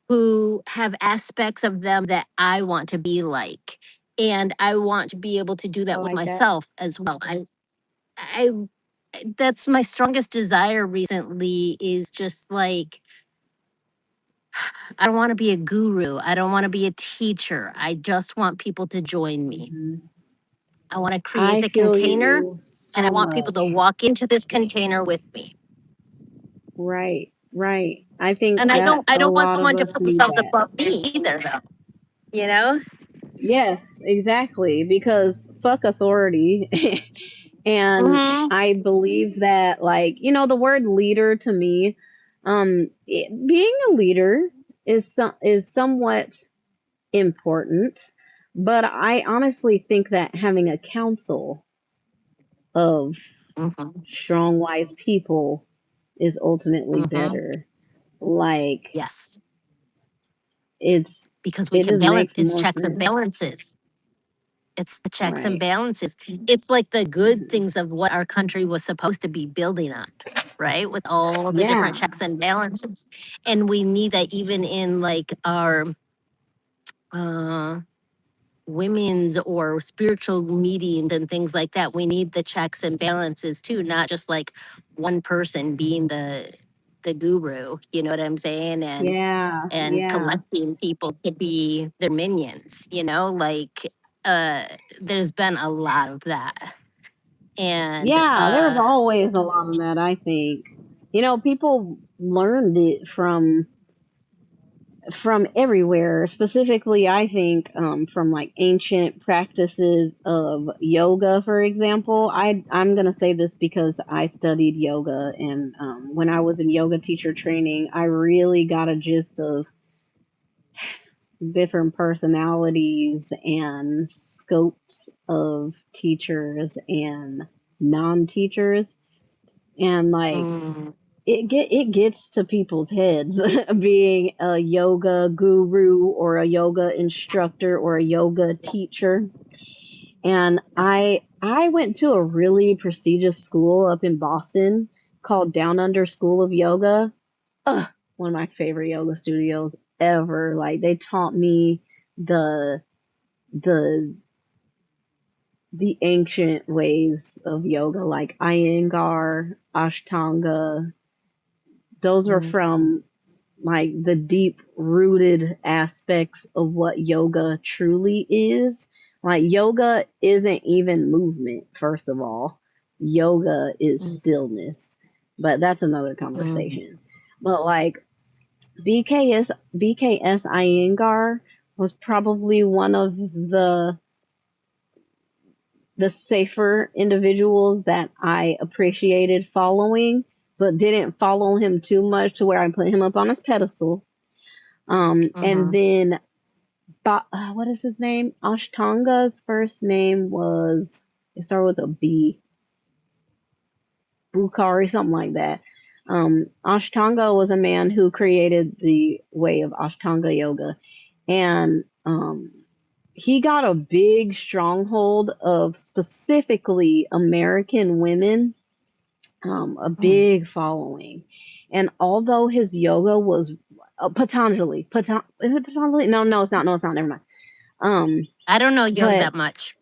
[SPEAKER 2] who have aspects of them that I want to be like. And I want to be able to do
[SPEAKER 1] I
[SPEAKER 2] that with
[SPEAKER 1] like that.
[SPEAKER 2] myself as well. I that's my strongest desire recently is just like I don't want to be a guru. I don't want to be a teacher. I just want people to join me.
[SPEAKER 1] Hmm.
[SPEAKER 2] I want to create
[SPEAKER 1] I
[SPEAKER 2] the
[SPEAKER 1] feel
[SPEAKER 2] container
[SPEAKER 1] you
[SPEAKER 2] and I
[SPEAKER 1] so
[SPEAKER 2] want people to
[SPEAKER 1] much.
[SPEAKER 2] walk into this container with me.
[SPEAKER 1] Right. Right. I think
[SPEAKER 2] And I
[SPEAKER 1] that
[SPEAKER 2] don't I
[SPEAKER 1] a
[SPEAKER 2] don't want
[SPEAKER 1] lot of
[SPEAKER 2] someone to
[SPEAKER 1] us
[SPEAKER 2] put
[SPEAKER 1] need
[SPEAKER 2] themselves
[SPEAKER 1] that.
[SPEAKER 2] above me either though. You know?
[SPEAKER 1] Yes, exactly. Because fuck authority. And
[SPEAKER 2] Mm-hmm.
[SPEAKER 1] I believe that, like, the word leader to me, being a leader is somewhat important, but I honestly think that having a council of
[SPEAKER 2] Mm-hmm.
[SPEAKER 1] strong, wise people is ultimately
[SPEAKER 2] Mm-hmm.
[SPEAKER 1] better. Like,
[SPEAKER 2] Yes.
[SPEAKER 1] it's
[SPEAKER 2] Because we
[SPEAKER 1] it
[SPEAKER 2] can
[SPEAKER 1] just
[SPEAKER 2] balance
[SPEAKER 1] makes
[SPEAKER 2] it's
[SPEAKER 1] more
[SPEAKER 2] checks and
[SPEAKER 1] sense.
[SPEAKER 2] balances. It's the checks and
[SPEAKER 1] Right.
[SPEAKER 2] balances. It's like the good
[SPEAKER 1] Hmm.
[SPEAKER 2] things of what our country was supposed to be building on, right? With all the different
[SPEAKER 1] Yeah.
[SPEAKER 2] checks and balances. And we need that even in like our uh, women's or spiritual meetings and things like that. We need the checks and balances too, not just like one person being the guru, you know what I'm saying?
[SPEAKER 1] Yeah.
[SPEAKER 2] And
[SPEAKER 1] Yeah.
[SPEAKER 2] collecting people to be their minions, you know, like uh there's been a lot of that. And
[SPEAKER 1] Yeah, there's always a lot of that, I think. People learned it from everywhere. Specifically, I think from like ancient practices of yoga, for example. I'm gonna say this because I studied yoga, and when I was in yoga teacher training, I really got a gist of different personalities and scopes of teachers and non-teachers, and like
[SPEAKER 2] mm,
[SPEAKER 1] it gets to people's heads being a yoga guru or a yoga instructor or a yoga teacher. And I went to a really prestigious school up in Boston called Down Under School of Yoga. Ugh, one of my favorite yoga studios ever. Like, they taught me the the the ancient ways of yoga, like Iyengar, Ashtanga. Those are
[SPEAKER 2] mm,
[SPEAKER 1] from like the deep rooted aspects of what yoga truly is. Like, yoga isn't even movement, first of all. Yoga is
[SPEAKER 2] mm,
[SPEAKER 1] stillness. But that's another
[SPEAKER 2] mm,
[SPEAKER 1] conversation. But like BKS Iyengar was probably one of the safer individuals that I appreciated following, but didn't follow him too much to where I put him up on his pedestal. And
[SPEAKER 2] mhm,
[SPEAKER 1] then, what is his name? Ashtanga's first name was, it started with a B, Bukhari, something like that. Ashtanga was a man who created the way of Ashtanga yoga. And he got a big stronghold of specifically American women, a
[SPEAKER 2] mm.
[SPEAKER 1] big following. And although his yoga was is it Patanjali? No, no, it's not. No, it's not. Never mind. Um,
[SPEAKER 2] I don't know yoga
[SPEAKER 1] but
[SPEAKER 2] that much.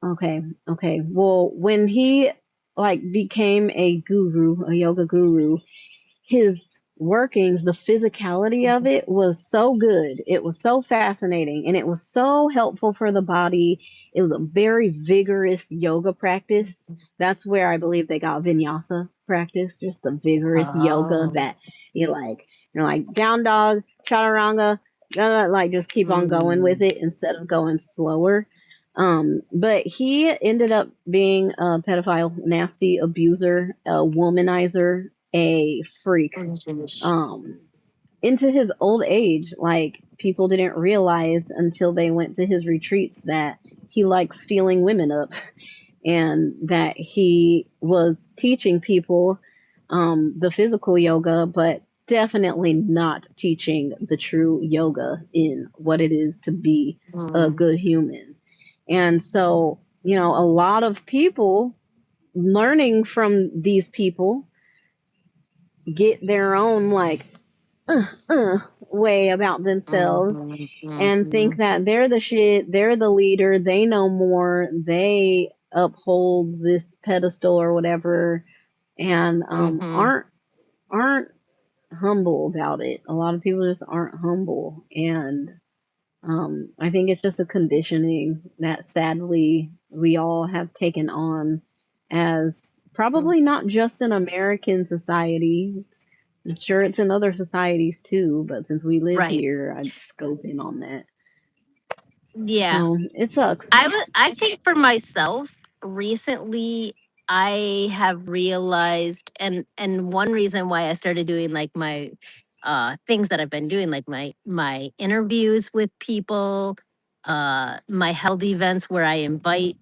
[SPEAKER 1] okay, okay. Well, when he like became a guru, a yoga guru, his workings, the physicality of
[SPEAKER 2] Mhm.
[SPEAKER 1] it was so good. It was so fascinating, and it was so helpful for the body. It was a very vigorous yoga practice. That's where I believe they got vinyasa practice, just the vigorous yoga
[SPEAKER 2] Oh.
[SPEAKER 1] that like down dog, chaturanga, like just keep on going with
[SPEAKER 2] Mm,
[SPEAKER 1] it instead of going slower. But he ended up being a pedophile, nasty abuser, a womanizer, a freak. Um, into his old age, like people didn't realize until they went to his retreats that he likes feeling women up and that he was teaching people the physical yoga, but definitely not teaching the true yoga in what it is to be a
[SPEAKER 2] Mm,
[SPEAKER 1] good human. And so, a lot of people learning from these people get their own like way about themselves
[SPEAKER 2] mhm,
[SPEAKER 1] and think
[SPEAKER 2] mhm,
[SPEAKER 1] that they're the shit, they're the leader, they know more, they uphold this pedestal or whatever, and
[SPEAKER 2] mhm,
[SPEAKER 1] aren't humble about it. A lot of people just aren't humble, and I think it's just a conditioning that sadly we all have taken on as
[SPEAKER 2] mm.
[SPEAKER 1] probably not just in American society. I'm sure it's in other societies too, but since we live
[SPEAKER 2] Right.
[SPEAKER 1] here, I'd scope in on that.
[SPEAKER 2] Yeah.
[SPEAKER 1] So it sucks.
[SPEAKER 2] I think for myself, recently I have realized, and one reason why I started doing like my things that I've been doing, like my interviews with people, my health events where I invite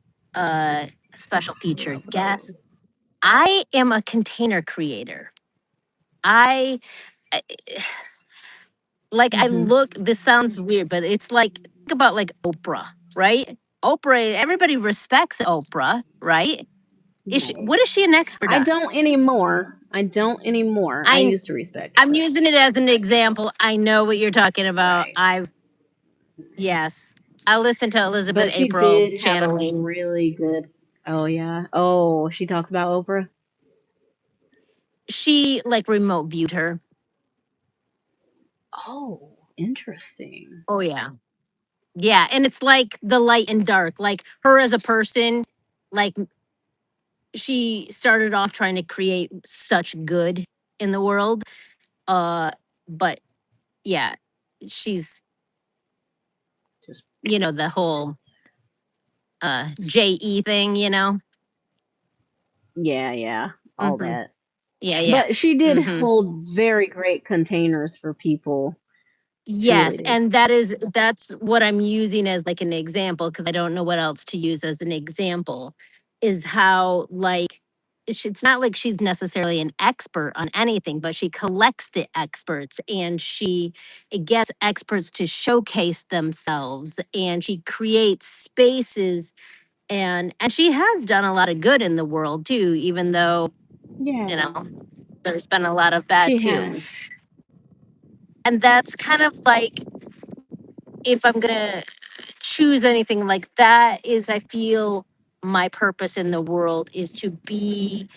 [SPEAKER 2] special featured
[SPEAKER 1] Love
[SPEAKER 2] guests.
[SPEAKER 1] those.
[SPEAKER 2] I am a container creator. I I- like I
[SPEAKER 1] Hmm.
[SPEAKER 2] look, this sounds weird, but it's like think about like Oprah, right? Oprah, everybody respects Oprah, right?
[SPEAKER 1] Right.
[SPEAKER 2] What is she an expert
[SPEAKER 1] I
[SPEAKER 2] on?
[SPEAKER 1] don't anymore. I don't anymore. I
[SPEAKER 2] I
[SPEAKER 1] used to respect
[SPEAKER 2] I'm
[SPEAKER 1] her.
[SPEAKER 2] using it as an example. I know what you're talking about.
[SPEAKER 1] Right.
[SPEAKER 2] I yes. I listen to Elizabeth
[SPEAKER 1] But she
[SPEAKER 2] April
[SPEAKER 1] did have a
[SPEAKER 2] channeling.
[SPEAKER 1] really good. Oh, yeah. Oh, she talks about Oprah?
[SPEAKER 2] She like remote viewed her.
[SPEAKER 1] Oh, interesting.
[SPEAKER 2] Oh yeah. Yeah, and it's like the light and dark. Like her as a person, like she started off trying to create such good in the world. But yeah, she's
[SPEAKER 1] Just,
[SPEAKER 2] the whole JE thing.
[SPEAKER 1] yeah, yeah. All
[SPEAKER 2] Hmm.
[SPEAKER 1] that.
[SPEAKER 2] Yeah, yeah.
[SPEAKER 1] But she did
[SPEAKER 2] Hmm.
[SPEAKER 1] hold very great containers for people. She really
[SPEAKER 2] Yes,
[SPEAKER 1] did.
[SPEAKER 2] and that's what I'm using as like an example because I don't know what else to use as an example is how like it's not like she's necessarily an expert on anything, but she collects the experts and she gets experts to showcase themselves and she creates spaces and she has done a lot of good in the world too, even though, you
[SPEAKER 1] Yeah,
[SPEAKER 2] know, there's been a lot of bad
[SPEAKER 1] she
[SPEAKER 2] too.
[SPEAKER 1] has.
[SPEAKER 2] And that's kind of like if I'm gonna choose anything like that is I feel my purpose in the world is to be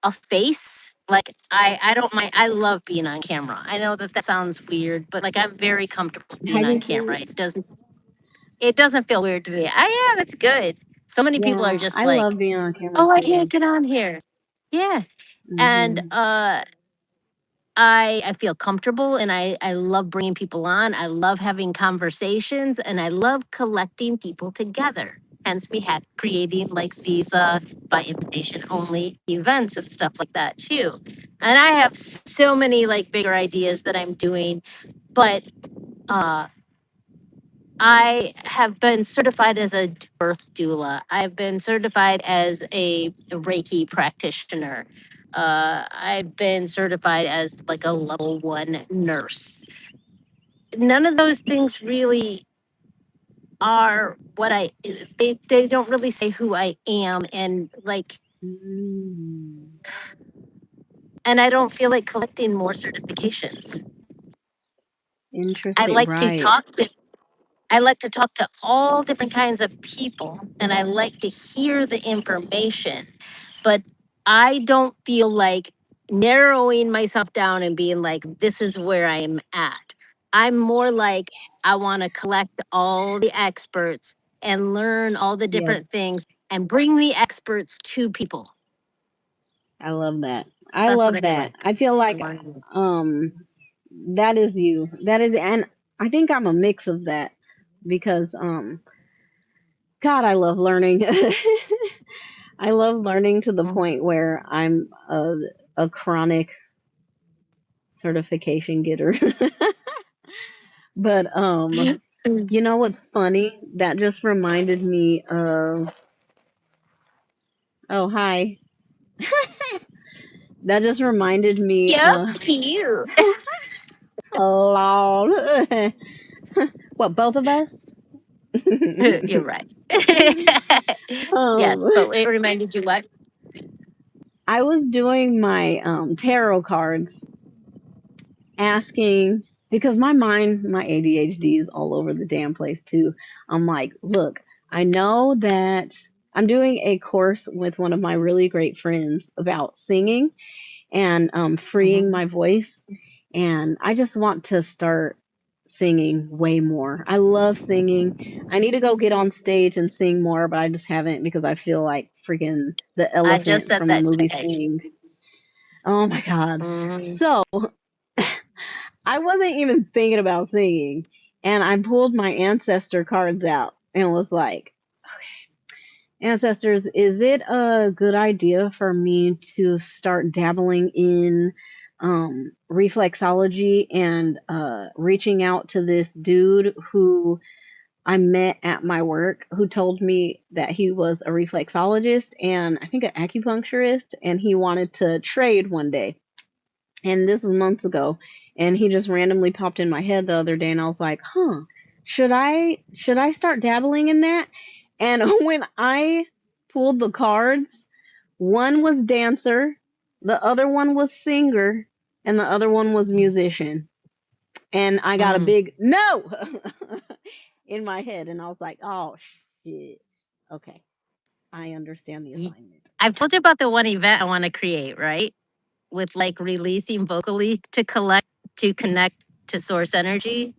[SPEAKER 2] a face. Like I don't mind. I love being on camera. I know that that sounds weird, but like I'm very comfortable
[SPEAKER 1] I
[SPEAKER 2] being
[SPEAKER 1] do
[SPEAKER 2] on camera.
[SPEAKER 1] too.
[SPEAKER 2] It doesn't feel weird to me. Yeah, that's good. So many people are
[SPEAKER 1] Yeah,
[SPEAKER 2] just
[SPEAKER 1] I
[SPEAKER 2] like,
[SPEAKER 1] love being on camera
[SPEAKER 2] oh, I
[SPEAKER 1] too.
[SPEAKER 2] can't get on here. Yeah, and
[SPEAKER 1] Hmm.
[SPEAKER 2] I feel comfortable and I love bringing people on. I love having conversations and I love collecting people together. Hence me creating like these by invitation only events and stuff like that too. And I have so many like bigger ideas that I'm doing, but uh I have been certified as a birth doula. I've been certified as a Reiki practitioner. I've been certified as like a level one nurse. None of those things really are what they don't really say who I am and like
[SPEAKER 1] Mm.
[SPEAKER 2] and I don't feel like collecting more certifications. I
[SPEAKER 1] Interesting,
[SPEAKER 2] like to
[SPEAKER 1] right?
[SPEAKER 2] talk to I like to talk to all different kinds of people and I like to hear the information, but I don't feel like narrowing myself down and being like, this is where I am at. I'm more like, I want to collect all the experts and learn all the
[SPEAKER 1] Yes,
[SPEAKER 2] different things and bring the experts to people.
[SPEAKER 1] I love that. I
[SPEAKER 2] That's what I
[SPEAKER 1] love
[SPEAKER 2] feel
[SPEAKER 1] that.
[SPEAKER 2] like.
[SPEAKER 1] I feel
[SPEAKER 2] To
[SPEAKER 1] like
[SPEAKER 2] learn.
[SPEAKER 1] um that is you. That is, and I think I'm a mix of that because God, I love learning. I love learning to the
[SPEAKER 2] Mhm.
[SPEAKER 1] point where I'm a chronic certification getter. But you know what's funny? That just reminded me of, oh hi. That just reminded me
[SPEAKER 2] Yep, here.
[SPEAKER 1] Lord. What, both of us?
[SPEAKER 2] You're right.
[SPEAKER 1] um
[SPEAKER 2] Yes, but it reminded you what?
[SPEAKER 1] I was doing my tarot cards, asking, because my mind, my ADHD is all over the damn place too. I'm like, look, I know that I'm doing a course with one of my really great friends about singing and freeing
[SPEAKER 2] Mhm.
[SPEAKER 1] my voice. And I just want to start singing way more. I love singing. I need to go get on stage and sing more, but I just haven't because I feel like freaking the
[SPEAKER 2] I just
[SPEAKER 1] elephant
[SPEAKER 2] said
[SPEAKER 1] from the
[SPEAKER 2] that
[SPEAKER 1] movie
[SPEAKER 2] today.
[SPEAKER 1] Sing. Oh my God.
[SPEAKER 2] Mhm.
[SPEAKER 1] So I wasn't even thinking about singing. And I pulled my ancestor cards out and was like, ancestors, is it a good idea for me to start dabbling in reflexology and reaching out to this dude who I met at my work who told me that he was a reflexologist and I think an acupuncturist and he wanted to trade one day? And this was months ago, and he just randomly popped in my head the other day, and I was like, huh, should I start dabbling in that? And when I pulled the cards, one was dancer, the other one was singer, and the other one was musician. And I got a
[SPEAKER 2] Mm.
[SPEAKER 1] big no in my head, and I was like, oh shit. Okay, I understand the
[SPEAKER 2] Ye-
[SPEAKER 1] assignment.
[SPEAKER 2] I've told you about the one event I want to create, right? With like releasing vocally to collect to connect to source energy.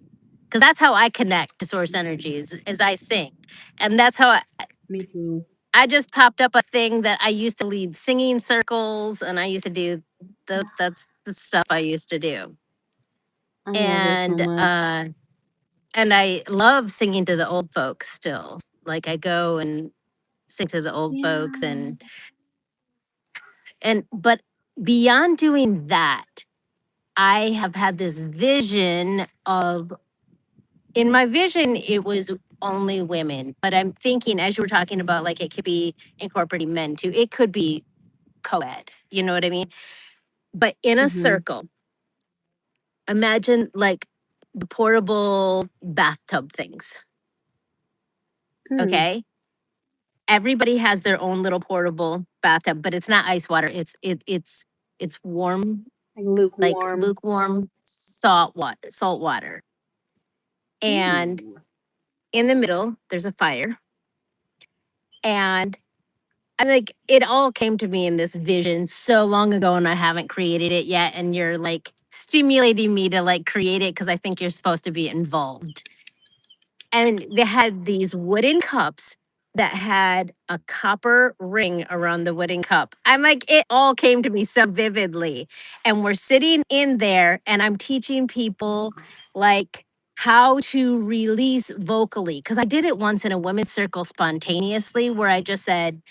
[SPEAKER 2] Because that's how I connect to source energy is I sing. And that's how
[SPEAKER 1] Me too.
[SPEAKER 2] I just popped up a thing that I used to lead singing circles and I used to do that's the stuff I used to do.
[SPEAKER 1] I love it so
[SPEAKER 2] And
[SPEAKER 1] much.
[SPEAKER 2] and I love singing to the old folks still. Like I go and sing to the old folks
[SPEAKER 1] Yeah.
[SPEAKER 2] and but beyond doing that, I have had this vision of in my vision it was only women, but I'm thinking as you were talking about like it could be incorporating men too. It could be co-ed. You know what I mean? But in a
[SPEAKER 1] Hmm.
[SPEAKER 2] circle, imagine like the portable bathtub things.
[SPEAKER 1] Mm.
[SPEAKER 2] Okay. Everybody has their own little portable bathtub, but it's not ice water. It's warm,
[SPEAKER 1] Like
[SPEAKER 2] like
[SPEAKER 1] lukewarm.
[SPEAKER 2] lukewarm salt water. And
[SPEAKER 1] Ooh.
[SPEAKER 2] in the middle, there's a fire. And I'm like, it all came to me in this vision so long ago, and I haven't created it yet. And you're like stimulating me to like create it because I think you're supposed to be involved. And they had these wooden cups that had a copper ring around the wooden cup. I'm like, it all came to me so vividly. And we're sitting in there, and I'm teaching people like how to release vocally. Because I did it once in a women's circle spontaneously, where I just said,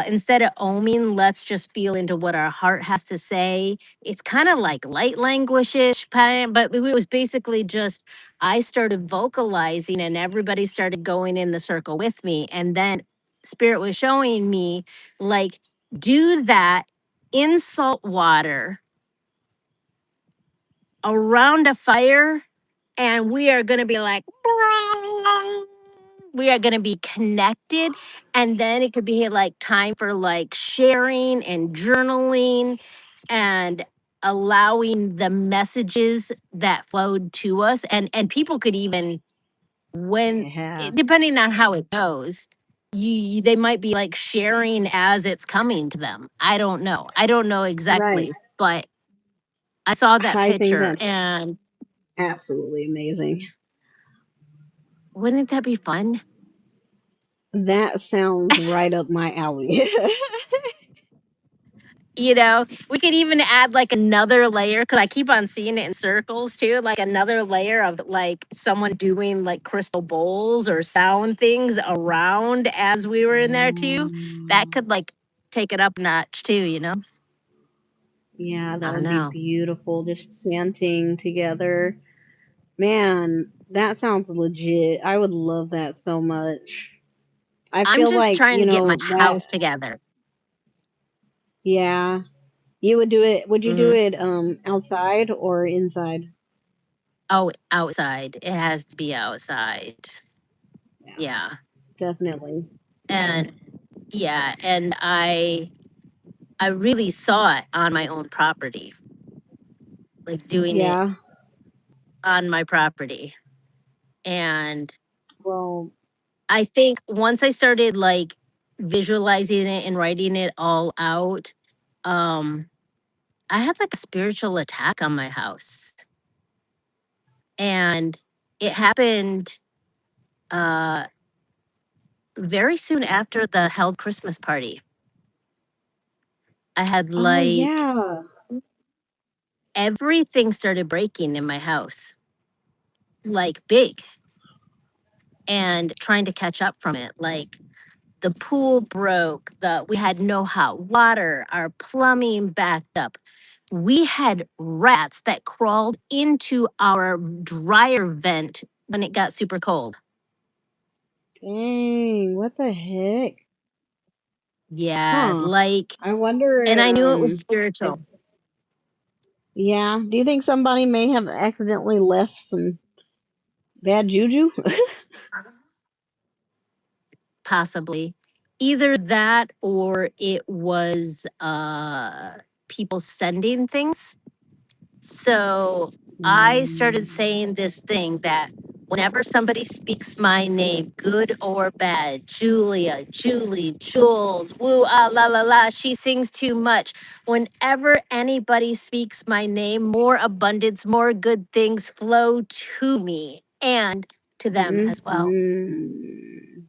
[SPEAKER 2] instead of oming, let's just feel into what our heart has to say. It's kind of like light language-ish, but it was basically just I started vocalizing and everybody started going in the circle with me. And then Spirit was showing me, like, do that in salt water around a fire and we are going to be like we are going to be connected and then it could be like time for like sharing and journaling and allowing the messages that flowed to us and people could even when
[SPEAKER 1] Yeah.
[SPEAKER 2] depending on how it goes they might be like sharing as it's coming to them. I don't know
[SPEAKER 1] Right.
[SPEAKER 2] exactly, but I saw that
[SPEAKER 1] I think
[SPEAKER 2] picture
[SPEAKER 1] that's
[SPEAKER 2] and
[SPEAKER 1] absolutely amazing.
[SPEAKER 2] wouldn't that be fun?
[SPEAKER 1] That sounds right up my alley.
[SPEAKER 2] We could even add like another layer because I keep on seeing it in circles too, like another layer of like someone doing like crystal bowls or sound things around as we were in there too. That
[SPEAKER 1] Mm,
[SPEAKER 2] could like take it up a notch too.
[SPEAKER 1] yeah,
[SPEAKER 2] I
[SPEAKER 1] that
[SPEAKER 2] don't
[SPEAKER 1] would be
[SPEAKER 2] know.
[SPEAKER 1] beautiful. Just chanting together. Man, that sounds legit. I would love that so much. I
[SPEAKER 2] I'm
[SPEAKER 1] feel
[SPEAKER 2] just
[SPEAKER 1] like,
[SPEAKER 2] trying to get my
[SPEAKER 1] that,
[SPEAKER 2] house together.
[SPEAKER 1] yeah. You would do it, would you do
[SPEAKER 2] Mhm.
[SPEAKER 1] it outside or inside?
[SPEAKER 2] Oh, outside. It has to be outside.
[SPEAKER 1] Yeah,
[SPEAKER 2] Yeah.
[SPEAKER 1] definitely.
[SPEAKER 2] And yeah, and I really saw it on my own property, like doing it
[SPEAKER 1] Yeah.
[SPEAKER 2] on my property. And
[SPEAKER 1] Well,
[SPEAKER 2] I think once I started like visualizing it and writing it all out, um, I had like a spiritual attack on my house. And it happened uh very soon after the held Christmas party. I had
[SPEAKER 1] oh
[SPEAKER 2] like
[SPEAKER 1] yeah.
[SPEAKER 2] everything started breaking in my house, like big, and trying to catch up from it. Like the pool broke, we had no hot water, our plumbing backed up. We had rats that crawled into our dryer vent when it got super cold.
[SPEAKER 1] Dang, what the heck?
[SPEAKER 2] Yeah,
[SPEAKER 1] Huh.
[SPEAKER 2] like,
[SPEAKER 1] I wonder
[SPEAKER 2] and I knew it was
[SPEAKER 1] if
[SPEAKER 2] spiritual.
[SPEAKER 1] yeah, do you think somebody may have accidentally left some bad juju?
[SPEAKER 2] Possibly. Either that or it was people sending things. So I started
[SPEAKER 1] Mm,
[SPEAKER 2] saying this thing that whenever somebody speaks my name, good or bad, Julia, Julie, Jules, woo, ah, la, la, la, she sings too much. Whenever anybody speaks my name, more abundance, more good things flow to me and to them as well.
[SPEAKER 1] mm.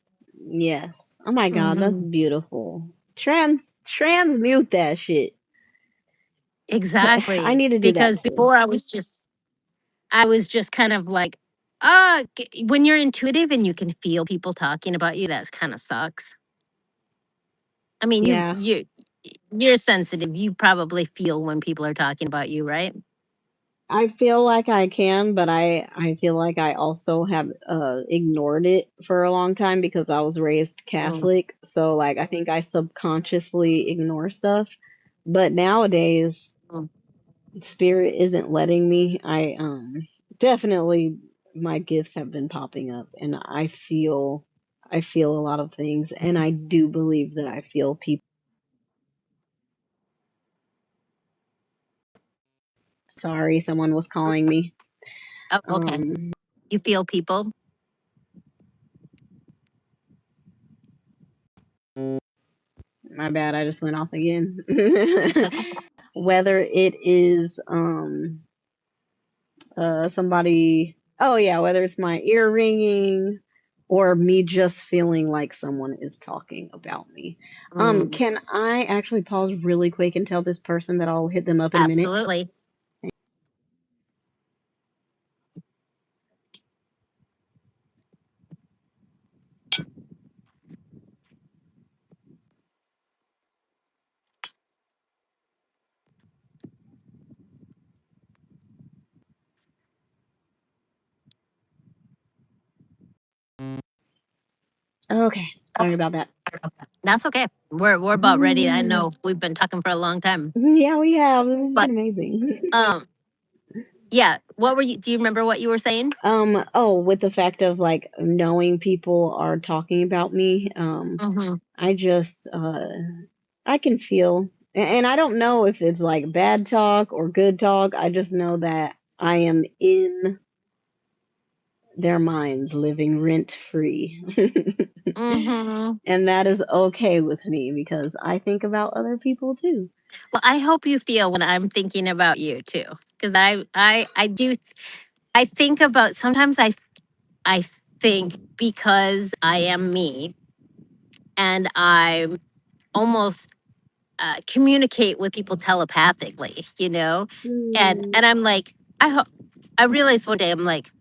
[SPEAKER 1] Yes. Oh my god, that's
[SPEAKER 2] Mhm.
[SPEAKER 1] beautiful. Transmute that shit. I
[SPEAKER 2] Exactly.
[SPEAKER 1] need to do that
[SPEAKER 2] Because
[SPEAKER 1] too.
[SPEAKER 2] before I was just kind of like, when you're intuitive and you can feel people talking about you, that's kind of sucks. I mean,
[SPEAKER 1] Yeah.
[SPEAKER 2] you're sensitive. You probably feel when people are talking about you, right?
[SPEAKER 1] I feel like I can, but I feel like I also have ignored it for a long time because I was raised
[SPEAKER 2] Mm,
[SPEAKER 1] Catholic. So like I think I subconsciously ignore stuff. But nowadays
[SPEAKER 2] mm,
[SPEAKER 1] spirit isn't letting me. I definitely my gifts have been popping up and I feel a lot of things and I do believe that I feel people. Sorry, someone was calling me.
[SPEAKER 2] oh, okay.
[SPEAKER 1] Um
[SPEAKER 2] You feel people.
[SPEAKER 1] my bad, I just went off again. Whether it is somebody, oh yeah, whether it's my ear ringing or me just feeling like someone is talking about me.
[SPEAKER 2] Mm,
[SPEAKER 1] Can I actually pause really quick and tell this person that I'll hit them up in a minute?
[SPEAKER 2] absolutely.
[SPEAKER 1] Okay, sorry about that.
[SPEAKER 2] That's okay. We're about ready. I know we've been talking for a long time,
[SPEAKER 1] Yeah, we have. This has
[SPEAKER 2] but
[SPEAKER 1] been amazing.
[SPEAKER 2] um, yeah. What were you? Do you remember what you were saying?
[SPEAKER 1] Oh, with the fact of like knowing people are talking about me,
[SPEAKER 2] Mm-hmm.
[SPEAKER 1] I just I can feel, and I don't know if it's like bad talk or good talk. I just know that I am in their minds living rent free.
[SPEAKER 2] Mm-hmm.
[SPEAKER 1] And that is okay with me because I think about other people too.
[SPEAKER 2] Well, I hope you feel when I'm thinking about you too, because I do. I think about sometimes I think because I am me and I'm almost communicate with people telepathically,
[SPEAKER 1] Mm.
[SPEAKER 2] and I'm like, I realized one day I'm like,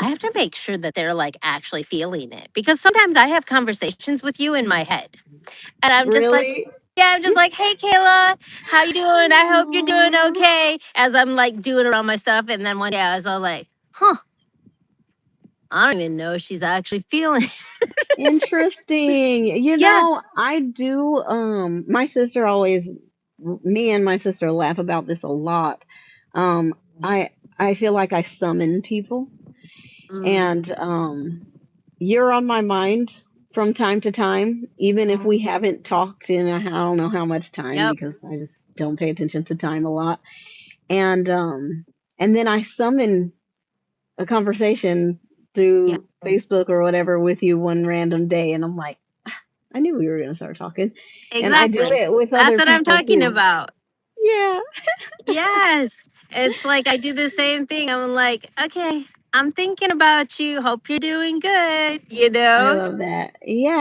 [SPEAKER 2] I have to make sure that they're like actually feeling it because sometimes I have conversations with you in my head, and I'm just like,
[SPEAKER 1] Really?
[SPEAKER 2] yeah, I'm just like, hey Kayla, how you doing? I hope you're doing
[SPEAKER 1] Aw,
[SPEAKER 2] okay. As I'm like doing around my stuff, and then one day I was all like, huh, I don't even know if she's actually feeling.
[SPEAKER 1] interesting.
[SPEAKER 2] Yeah.
[SPEAKER 1] I do, my sister always me and my sister laugh about this a lot. Um, I I feel like I summon people,
[SPEAKER 2] Mm,
[SPEAKER 1] and you're on my mind from time to time, even if we
[SPEAKER 2] mm,
[SPEAKER 1] haven't talked in I don't know how much time
[SPEAKER 2] yep.
[SPEAKER 1] because I just don't pay attention to time a lot. And and then I summon a conversation
[SPEAKER 2] Yeah.
[SPEAKER 1] through Facebook or whatever with you one random day, and I'm like, I knew we were gonna start talking. And I do
[SPEAKER 2] Exactly.
[SPEAKER 1] it with
[SPEAKER 2] That's
[SPEAKER 1] other
[SPEAKER 2] what I'm
[SPEAKER 1] people
[SPEAKER 2] talking
[SPEAKER 1] too.
[SPEAKER 2] about.
[SPEAKER 1] Yeah,
[SPEAKER 2] Yes. It's like I do the same thing. I'm like, okay, I'm thinking about you. Hope you're doing good,
[SPEAKER 1] I love that.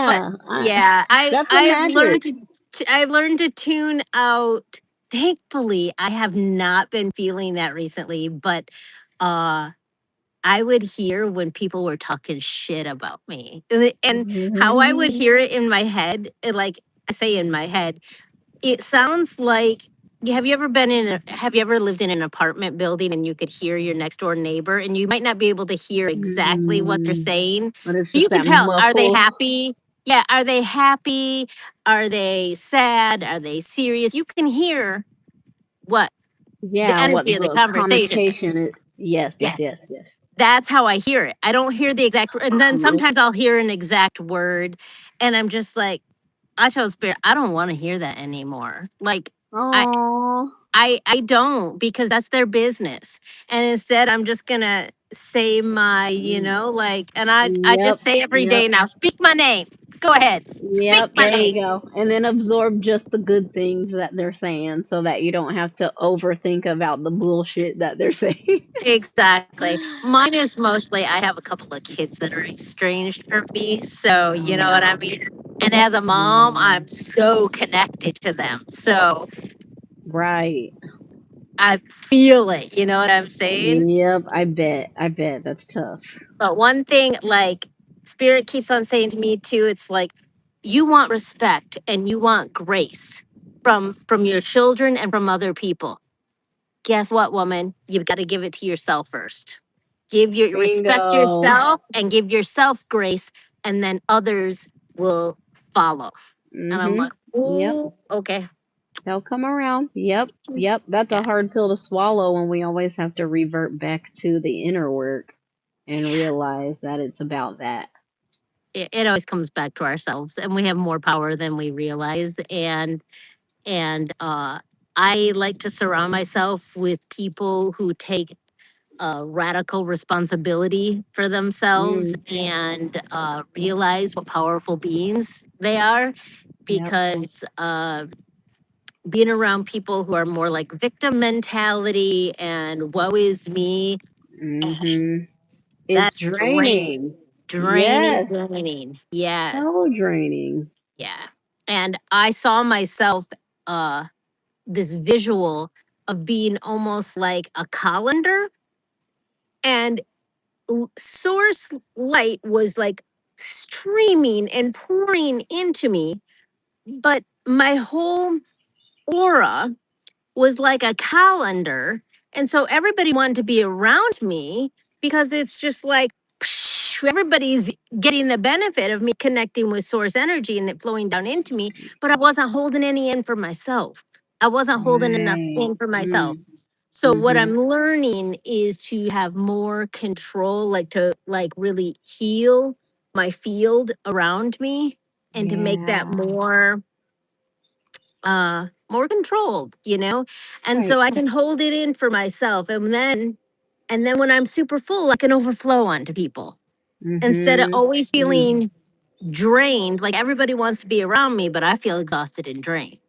[SPEAKER 2] But
[SPEAKER 1] Yeah,
[SPEAKER 2] yeah,
[SPEAKER 1] that's the magic.
[SPEAKER 2] I've learned to tune out. Thankfully, I have not been feeling that recently, but uh I would hear when people were talking shit about me. And how I would hear it in my head, like I say in my head, it sounds like, have you ever have you ever lived in an apartment building and you could hear your next door neighbor and you might not be able to hear exactly what they're
[SPEAKER 1] Mm,
[SPEAKER 2] saying,
[SPEAKER 1] but it's
[SPEAKER 2] but you
[SPEAKER 1] just
[SPEAKER 2] can
[SPEAKER 1] that
[SPEAKER 2] tell, are they
[SPEAKER 1] muffle.
[SPEAKER 2] happy? Yeah, are they happy? Are they sad? Are they serious? You can hear what the
[SPEAKER 1] Yeah, what
[SPEAKER 2] energy of the
[SPEAKER 1] the
[SPEAKER 2] conversation is.
[SPEAKER 1] connotation is. Yes, yes,
[SPEAKER 2] Yes.
[SPEAKER 1] yes, yes.
[SPEAKER 2] That's how I hear it. I don't hear the exact, and then
[SPEAKER 1] Cool.
[SPEAKER 2] sometimes I'll hear an exact word and I'm just like, I told Spirit, I don't want to hear that anymore. Like, I
[SPEAKER 1] Oh,
[SPEAKER 2] I don't because that's their business. And instead I'm just gonna say my, like, and I
[SPEAKER 1] yep,
[SPEAKER 2] just say every
[SPEAKER 1] yep,
[SPEAKER 2] day now, speak my name. Go ahead. Speak
[SPEAKER 1] yep.
[SPEAKER 2] my
[SPEAKER 1] There you
[SPEAKER 2] name.
[SPEAKER 1] go. And then absorb just the good things that they're saying, so that you don't have to overthink about the bullshit that they're saying.
[SPEAKER 2] Exactly. Mine is mostly I have a couple of kids that are estranged from me. So you know what I
[SPEAKER 1] Oh,
[SPEAKER 2] mean? And as a mom,
[SPEAKER 1] yeah.
[SPEAKER 2] I'm so connected to them. So
[SPEAKER 1] Right.
[SPEAKER 2] I feel it. You know what I'm saying?
[SPEAKER 1] Yep. I bet. I bet that's tough.
[SPEAKER 2] But one thing, like Spirit keeps on saying to me too, it's like you want respect and you want grace from your children and from other people. Guess what, woman? You've got to give it to yourself first. Give your respect
[SPEAKER 1] Bingo.
[SPEAKER 2] yourself and give yourself grace, and then others will follow. And I'm
[SPEAKER 1] Mm-hmm.
[SPEAKER 2] like,
[SPEAKER 1] Yep.
[SPEAKER 2] oh, okay,
[SPEAKER 1] They'll come around. Yep. Yep. That's a
[SPEAKER 2] yeah,
[SPEAKER 1] hard pill to swallow when we always have to revert back to the inner work and realize that it's about that.
[SPEAKER 2] it always comes back to ourselves, and we have more power than we realize. And I like to surround myself with people who take radical responsibility for themselves
[SPEAKER 1] Mm.
[SPEAKER 2] and realize what powerful beings they are.
[SPEAKER 1] Yep.
[SPEAKER 2] Because being around people who are more like victim mentality and woe is me,
[SPEAKER 1] Mm-hmm. It's
[SPEAKER 2] that's draining,
[SPEAKER 1] draining.
[SPEAKER 2] draining,
[SPEAKER 1] Yes.
[SPEAKER 2] draining.
[SPEAKER 1] So
[SPEAKER 2] Yes,
[SPEAKER 1] draining.
[SPEAKER 2] yeah. And I saw myself uh, this visual of being almost like a colander, and source light was like streaming and pouring into me, but my whole aura was like a calendar. And so everybody wanted to be around me because it's just like everybody's getting the benefit of me connecting with source energy and it flowing down into me, but I wasn't holding any in for myself. I wasn't holding enough
[SPEAKER 1] Right.
[SPEAKER 2] in for myself.
[SPEAKER 1] Mm.
[SPEAKER 2] So what
[SPEAKER 1] Mm-hmm.
[SPEAKER 2] I'm learning is to have more control, like to like really heal my field around me and to make that
[SPEAKER 1] Yeah.
[SPEAKER 2] more controlled, and so
[SPEAKER 1] Right.
[SPEAKER 2] I can hold it in for myself, and then when I'm super full I can overflow onto people instead of
[SPEAKER 1] Mm-hmm.
[SPEAKER 2] always
[SPEAKER 1] Mm.
[SPEAKER 2] feeling drained, like everybody wants to be around me but I feel exhausted and drained.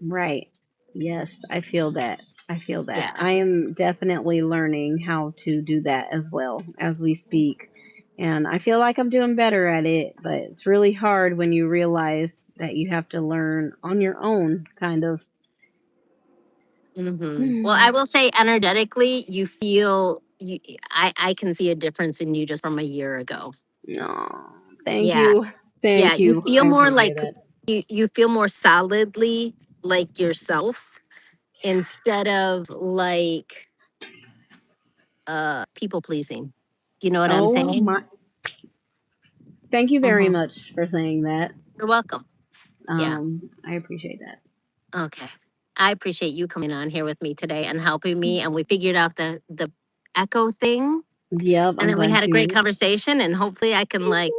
[SPEAKER 1] Right. Yes, I feel that. I feel that.
[SPEAKER 2] Yeah.
[SPEAKER 1] I am definitely learning how to do that as well as we speak. And I feel like I'm doing better at it, but it's really hard when you realize that you have to learn on your own, kind of.
[SPEAKER 2] Well, I will say energetically, you feel I can see a difference in you just from a year ago.
[SPEAKER 1] No, thank
[SPEAKER 2] Yeah.
[SPEAKER 1] you.
[SPEAKER 2] Yeah.
[SPEAKER 1] Thank
[SPEAKER 2] You
[SPEAKER 1] you.
[SPEAKER 2] feel
[SPEAKER 1] I
[SPEAKER 2] more
[SPEAKER 1] appreciate
[SPEAKER 2] like
[SPEAKER 1] that.
[SPEAKER 2] you feel more solidly like yourself instead of like people pleasing. Do you know what I'm
[SPEAKER 1] Oh
[SPEAKER 2] saying?
[SPEAKER 1] my, thank you very
[SPEAKER 2] Hmm.
[SPEAKER 1] much for saying that.
[SPEAKER 2] You're welcome. Yeah.
[SPEAKER 1] I appreciate that.
[SPEAKER 2] Okay. I appreciate you coming on here with me today and helping me. And we figured out the echo thing.
[SPEAKER 1] Yep,
[SPEAKER 2] And
[SPEAKER 1] I'm
[SPEAKER 2] then we
[SPEAKER 1] glad
[SPEAKER 2] had a great
[SPEAKER 1] to
[SPEAKER 2] conversation. And hopefully I can like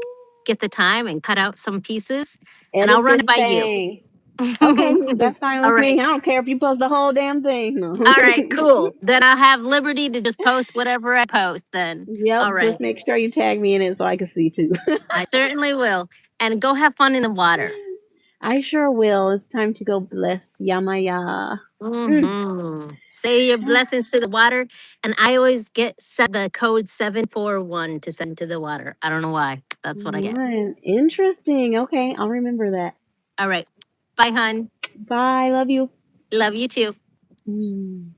[SPEAKER 2] get the time and cut out some pieces. And I'll
[SPEAKER 1] edit
[SPEAKER 2] run it
[SPEAKER 1] this
[SPEAKER 2] by you.
[SPEAKER 1] thing. Okay, that's fine
[SPEAKER 2] All
[SPEAKER 1] with
[SPEAKER 2] right.
[SPEAKER 1] me. I don't care if you post the whole damn thing.
[SPEAKER 2] All right, cool. Then I'll have liberty to just post whatever I post then. All
[SPEAKER 1] Yep,
[SPEAKER 2] right.
[SPEAKER 1] just make sure you tag me in it so I can see too.
[SPEAKER 2] I certainly will. And go have fun in the water.
[SPEAKER 1] I sure will. It's time to go bless Yamaya. Mm.
[SPEAKER 2] Say your blessings to the water. And I always get set the code 741 to send to the water. I don't know why. That's what I get.
[SPEAKER 1] Interesting. Okay, I'll remember that.
[SPEAKER 2] All right. Bye, hon.
[SPEAKER 1] Bye. Love you.
[SPEAKER 2] Love you too.
[SPEAKER 1] Mm.